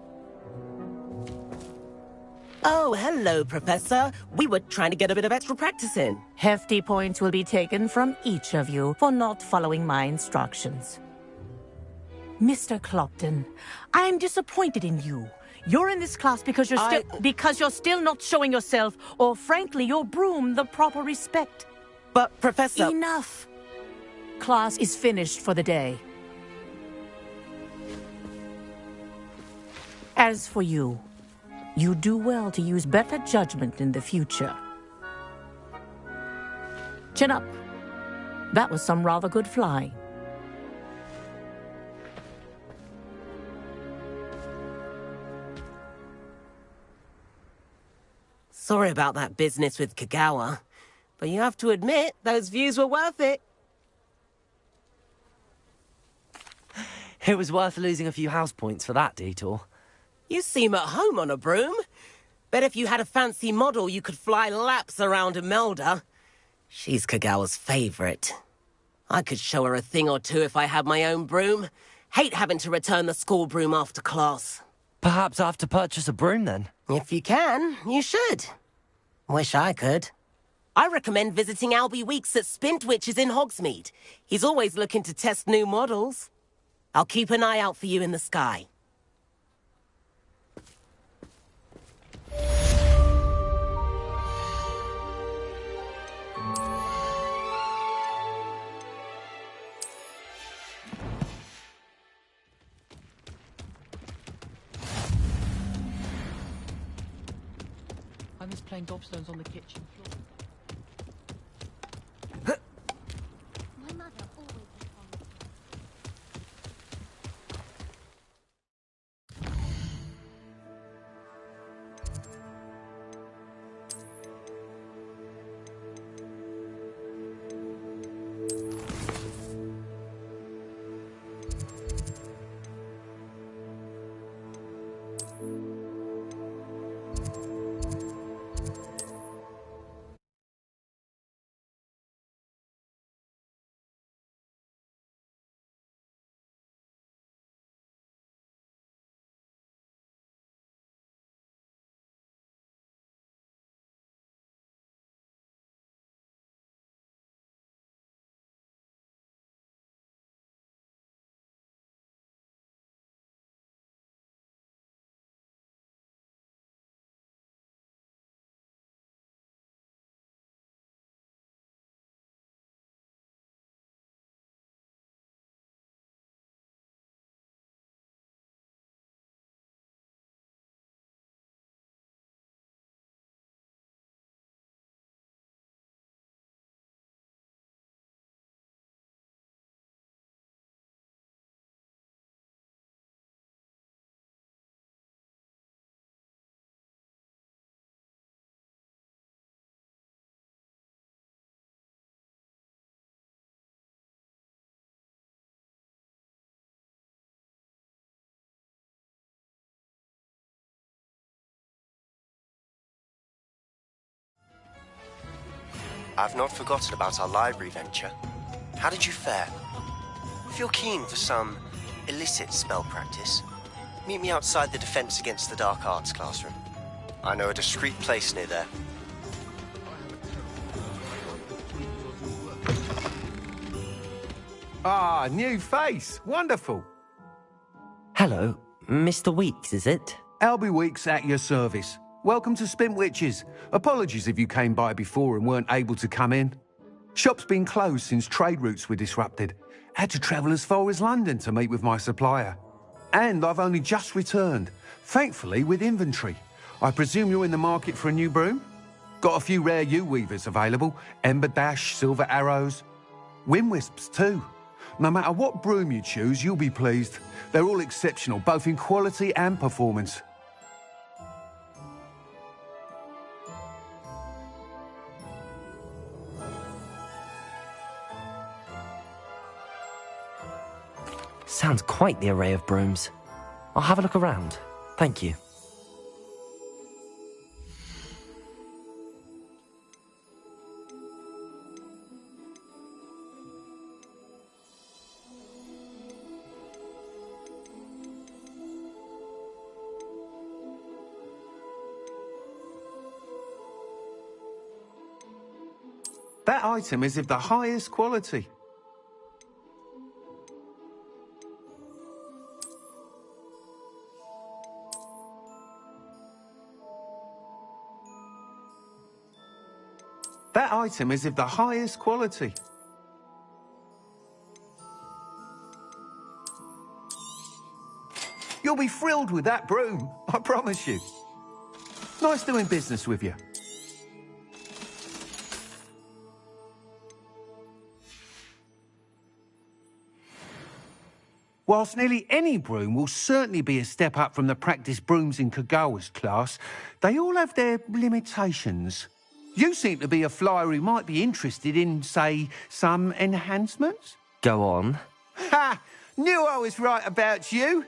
Oh, hello, Professor. We were trying to get a bit of extra practice in. Hefty points will be taken from each of you for not following my instructions. Mr. Clopton, I'm disappointed in you. You're in this class because you're still not showing yourself, or frankly, your broom the proper respect. But, Professor... Enough. Class is finished for the day. As for you, you do well to use better judgment in the future. Chin up. That was some rather good flying. Sorry about that business with Kagawa, but you have to admit, those views were worth it. It was worth losing a few house points for that detour. You seem at home on a broom. Bet if you had a fancy model, you could fly laps around Imelda. She's Kagawa's favorite. I could show her a thing or two if I had my own broom. Hate having to return the school broom after class. Perhaps I have to purchase a broom then? If you can, you should. Wish I could. I recommend visiting Albie Weeks at Spintwitches in Hogsmeade. He's always looking to test new models. I'll keep an eye out for you in the sky. playing gobstones on the kitchen floor. My mother always informed me. I've not forgotten about our library venture. How did you fare? If you're keen for some illicit spell practice, meet me outside the Defense Against the Dark Arts classroom. I know a discreet place near there. Ah, new face. Wonderful. Hello, Mr. Weeks, is it? Albie Weeks at your service. Welcome to Spint Witches. Apologies if you came by before and weren't able to come in. Shop's been closed since trade routes were disrupted. Had to travel as far as London to meet with my supplier. And I've only just returned, thankfully with inventory. I presume you're in the market for a new broom? Got a few rare yew-weavers available. Ember Dash, Silver Arrows. Wind Wisps too. No matter what broom you choose, you'll be pleased. They're all exceptional, both in quality and performance. Sounds quite the array of brooms. I'll have a look around. Thank you. That item is of the highest quality. That item is of the highest quality. You'll be thrilled with that broom, I promise you. Nice doing business with you. Whilst nearly any broom will certainly be a step up from the practice brooms in Kagawa's class, they all have their limitations. You seem to be a flyer who might be interested in, say, some enhancements? Go on. Ha! Knew I was right about you.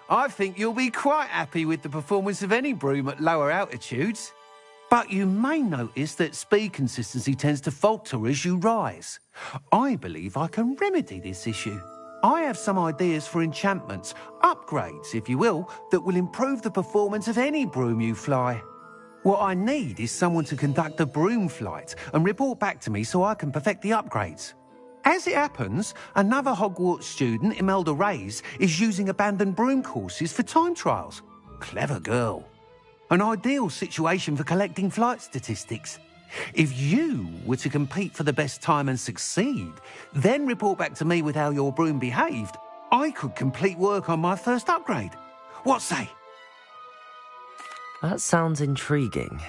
I think you'll be quite happy with the performance of any broom at lower altitudes. But you may notice that speed consistency tends to falter as you rise. I believe I can remedy this issue. I have some ideas for enchantments, upgrades, if you will, that will improve the performance of any broom you fly. What I need is someone to conduct a broom flight and report back to me so I can perfect the upgrades. As it happens, another Hogwarts student, Imelda Reyes, is using abandoned broom courses for time trials. Clever girl. An ideal situation for collecting flight statistics. If you were to compete for the best time and succeed, then report back to me with how your broom behaved, I could complete work on my first upgrade. What say? That sounds intriguing.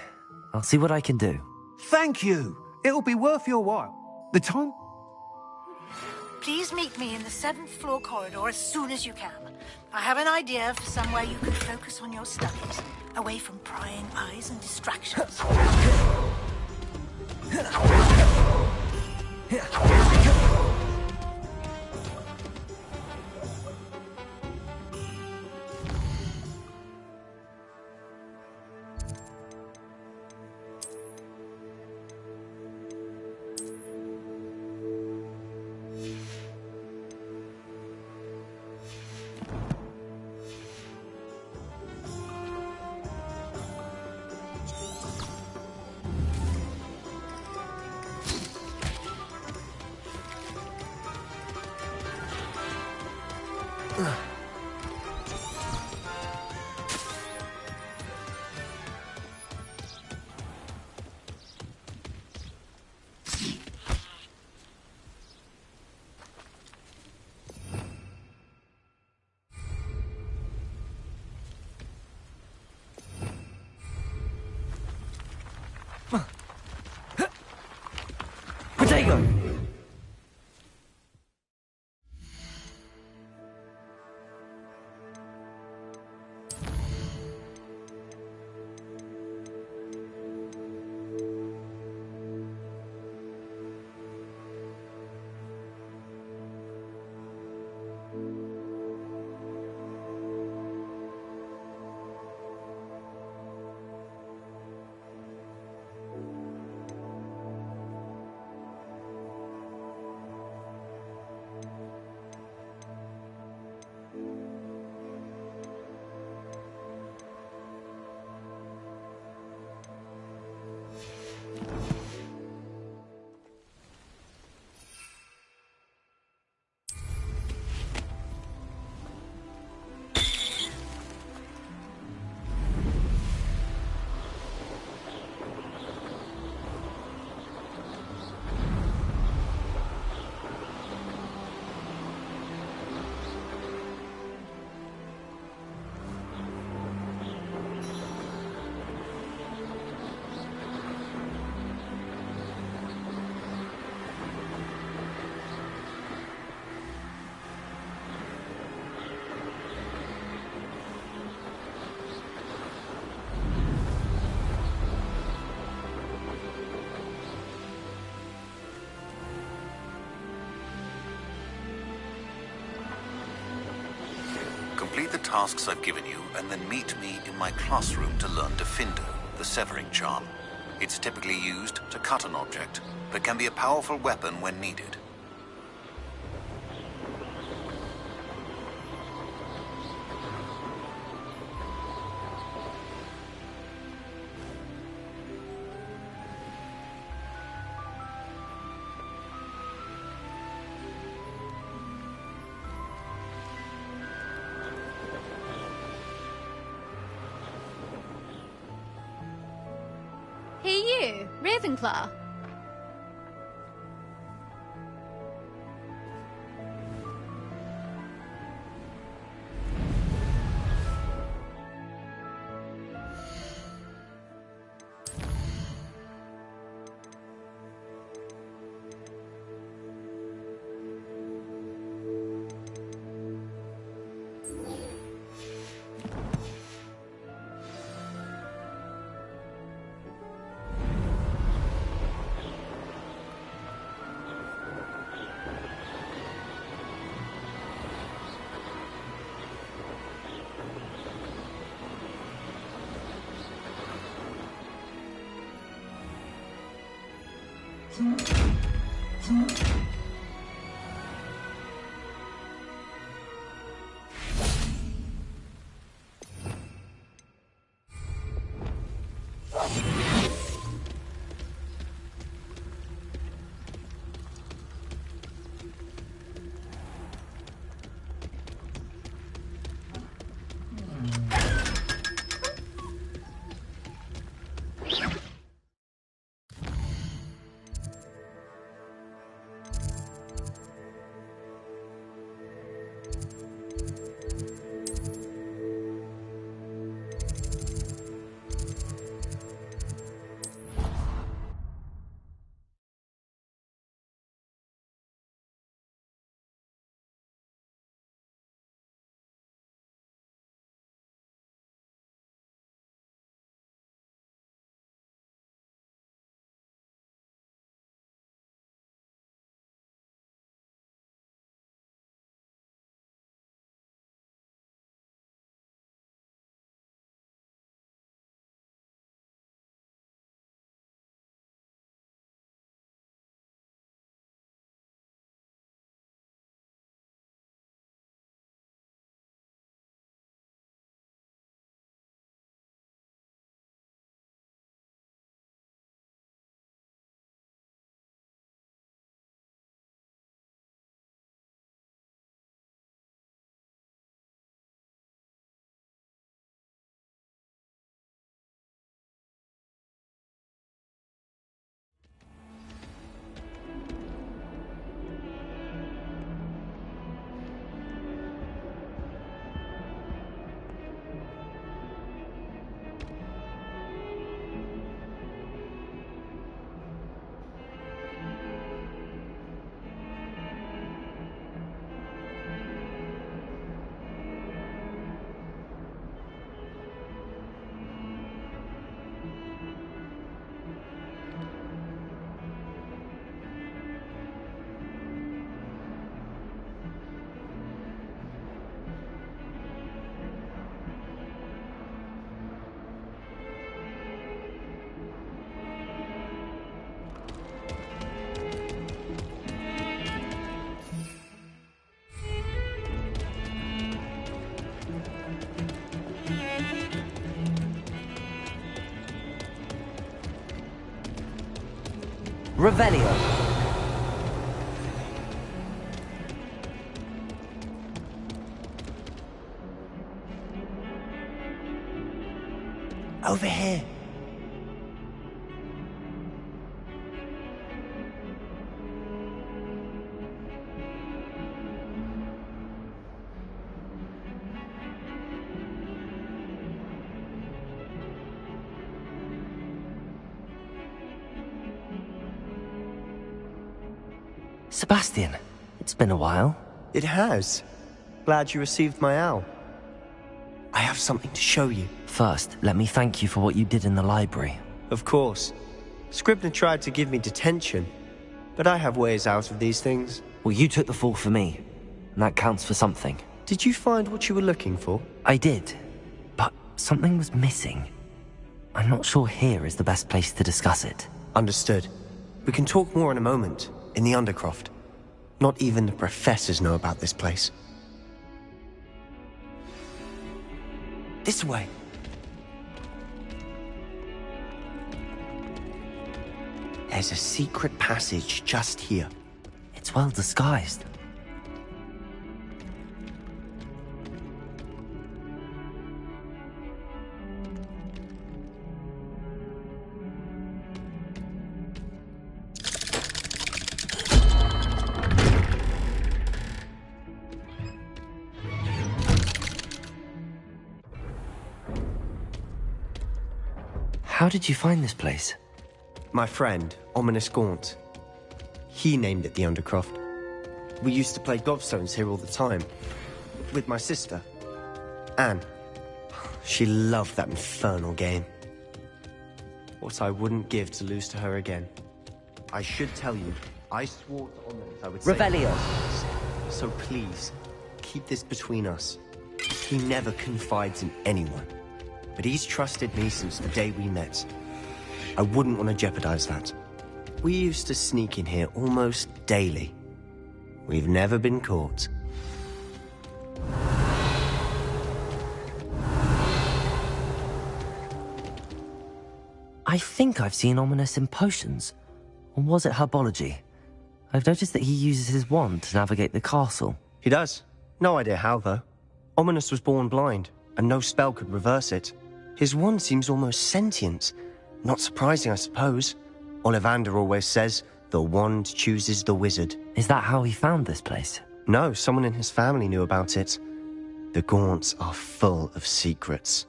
I'll see what I can do. Thank you. It'll be worth your while. The time? Please meet me in the 7th floor corridor as soon as you can. I have an idea for somewhere you can focus on your studies, away from prying eyes and distractions. Potato! Complete the tasks I've given you, and then meet me in my classroom to learn Defindo, the severing charm. It's typically used to cut an object, but can be a powerful weapon when needed. Hey you, Ravenclaw. Revelio. Over here. Sebastian, it's been a while. It has. Glad you received my owl. I have something to show you. First, let me thank you for what you did in the library. Of course. Scribner tried to give me detention, but I have ways out of these things. Well, you took the fall for me, and that counts for something. Did you find what you were looking for? I did, but something was missing. I'm not sure here is the best place to discuss it. Understood. We can talk more in a moment, in the Undercroft. Not even the professors know about this place. This way. There's a secret passage just here. It's well disguised. How did you find this place? My friend, Ominous Gaunt. He named it the Undercroft. We used to play gobstones here all the time. With my sister, Anne. She loved that infernal game. What I wouldn't give to lose to her again. I should tell you, I swore to Ominous I would say... Revelio. So please, keep this between us. He never confides in anyone. But he's trusted me since the day we met. I wouldn't want to jeopardize that. We used to sneak in here almost daily. We've never been caught. I think I've seen Ominous in potions. Or was it herbology? I've noticed that he uses his wand to navigate the castle. He does. No idea how, though. Ominous was born blind, and no spell could reverse it. His wand seems almost sentient. Not surprising, I suppose. Ollivander always says, the wand chooses the wizard. Is that how he found this place? No, someone in his family knew about it. The Gaunts are full of secrets.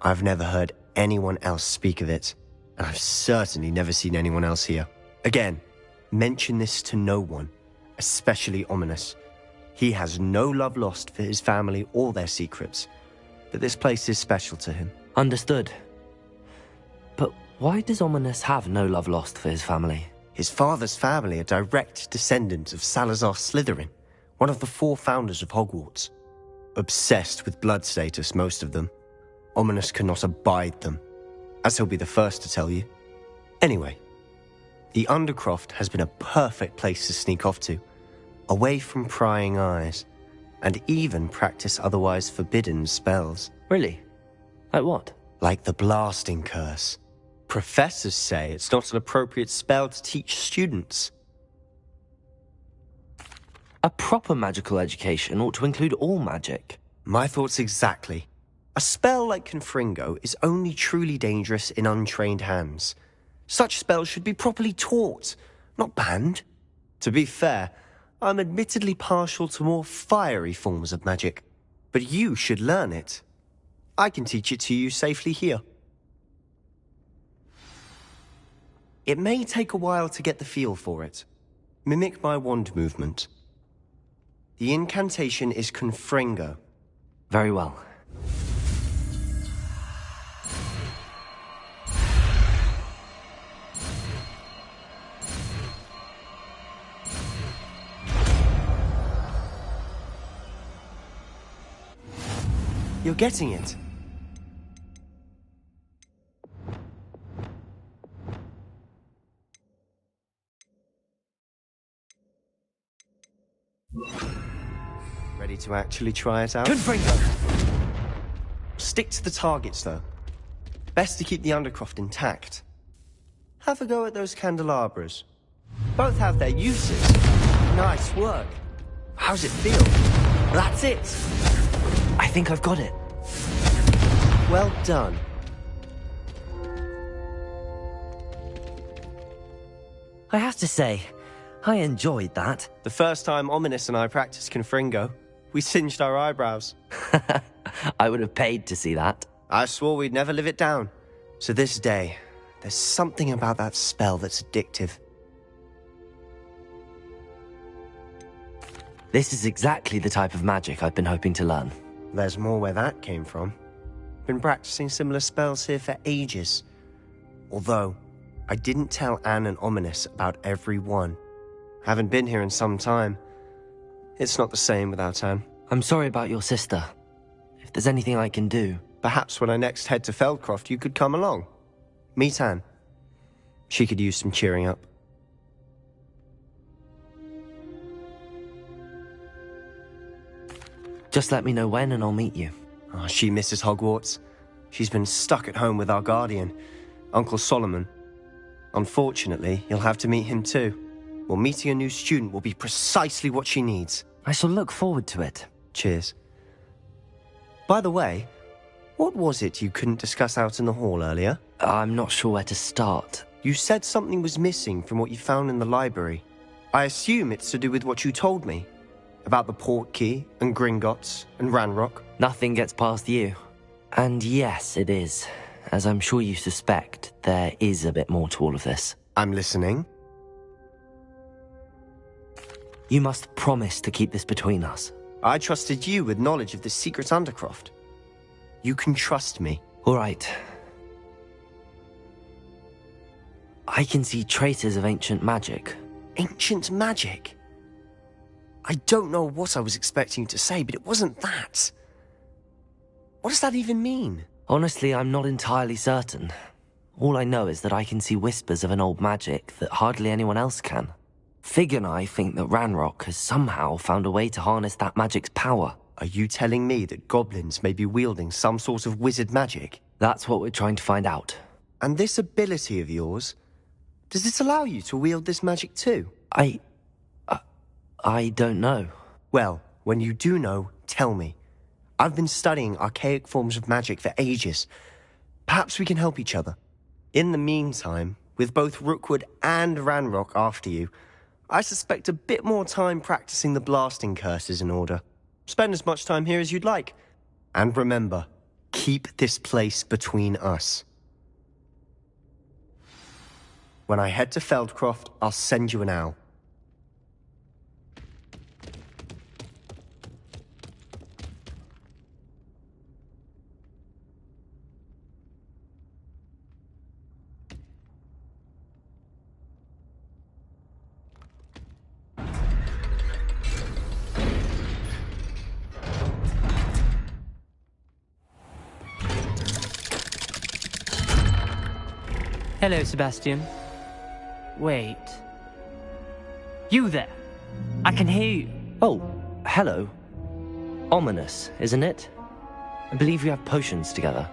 I've never heard anyone else speak of it, and I've certainly never seen anyone else here. Again, mention this to no one, especially Ominous. He has no love lost for his family or their secrets, but this place is special to him. Understood. But why does Ominous have no love lost for his family? His father's family are direct descendants of Salazar Slytherin, one of the 4 founders of Hogwarts. Obsessed with blood status, most of them. Ominous cannot abide them, as he'll be the first to tell you. Anyway, the Undercroft has been a perfect place to sneak off to, away from prying eyes, and even practice otherwise forbidden spells. Really? Like what? Like the blasting curse. Professors say it's not an appropriate spell to teach students. A proper magical education ought to include all magic. My thoughts exactly. A spell like Confringo is only truly dangerous in untrained hands. Such spells should be properly taught, not banned. To be fair, I'm admittedly partial to more fiery forms of magic, but you should learn it. I can teach it to you safely here. It may take a while to get the feel for it. Mimic my wand movement. The incantation is Confringo. Very well. You're getting it. Ready to actually try it out? Confringo! Stick to the targets, though. Best to keep the Undercroft intact. Have a go at those candelabras. Both have their uses. Nice work. How's it feel? That's it. I think I've got it. Well done. I have to say, I enjoyed that. The first time Ominous and I practiced Confringo, we singed our eyebrows. I would have paid to see that. I swore we'd never live it down. So this day, there's something about that spell that's addictive. This is exactly the type of magic I've been hoping to learn. There's more where that came from. Been practicing similar spells here for ages. Although, I didn't tell Anne and Ominous about every one. Haven't been here in some time. It's not the same without Anne. I'm sorry about your sister. If there's anything I can do... Perhaps when I next head to Feldcroft, you could come along. Meet Anne. She could use some cheering up. Just let me know when and I'll meet you. Oh, she misses Hogwarts. She's been stuck at home with our guardian, Uncle Solomon. Unfortunately, you'll have to meet him too. Well, meeting a new student will be precisely what she needs. I shall look forward to it. Cheers. By the way, what was it you couldn't discuss out in the hall earlier? I'm not sure where to start. You said something was missing from what you found in the library. I assume it's to do with what you told me. About the Portkey, and Gringotts, and Ranrock. Nothing gets past you. And yes, it is. As I'm sure you suspect, there is a bit more to all of this. I'm listening. You must promise to keep this between us. I trusted you with knowledge of the secret Undercroft. You can trust me. All right. I can see traces of ancient magic. Ancient magic? I don't know what I was expecting you to say, but it wasn't that. What does that even mean? Honestly, I'm not entirely certain. All I know is that I can see whispers of an old magic that hardly anyone else can. Fig and I think that Ranrock has somehow found a way to harness that magic's power. Are you telling me that goblins may be wielding some sort of wizard magic? That's what we're trying to find out. And this ability of yours, does it allow you to wield this magic too? I don't know. Well, when you do know, tell me. I've been studying archaic forms of magic for ages. Perhaps we can help each other. In the meantime, with both Rookwood and Ranrock after you, I suspect a bit more time practicing the blasting curse is in order. Spend as much time here as you'd like. And remember, keep this place between us. When I head to Feldcroft, I'll send you an owl. Hello, Sebastian. Wait. You there? I can hear you. Oh, hello. Ominous, isn't it? I believe we have potions together.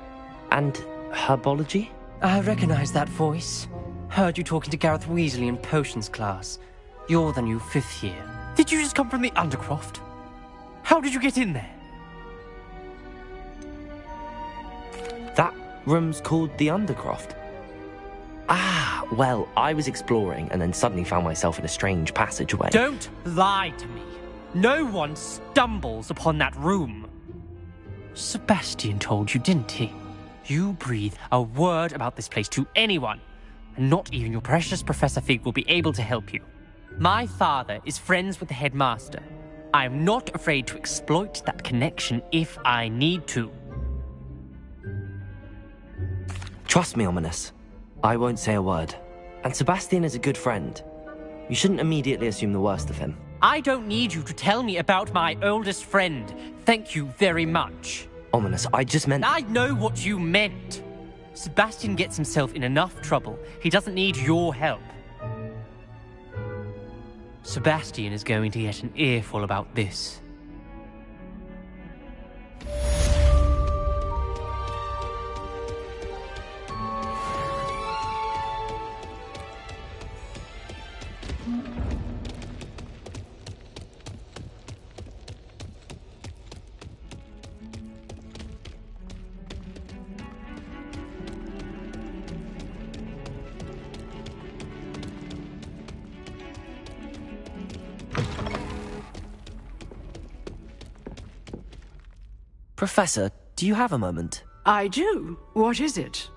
And herbology? I recognize that voice. Heard you talking to Gareth Weasley in potions class. You're the new 5th year. Did you just come from the Undercroft? How did you get in there? That room's called the Undercroft. Ah, well, I was exploring and then suddenly found myself in a strange passageway. Don't lie to me. No one stumbles upon that room. Sebastian told you, didn't he? You breathe a word about this place to anyone, and not even your precious Professor Fig will be able to help you. My father is friends with the headmaster. I am not afraid to exploit that connection if I need to. Trust me, Ominous. I won't say a word. And Sebastian is a good friend. You shouldn't immediately assume the worst of him. I don't need you to tell me about my oldest friend. Thank you very much. Ominous, I just meant... I know what you meant. Sebastian gets himself in enough trouble. He doesn't need your help. Sebastian is going to get an earful about this. Professor, do you have a moment? I do. What is it?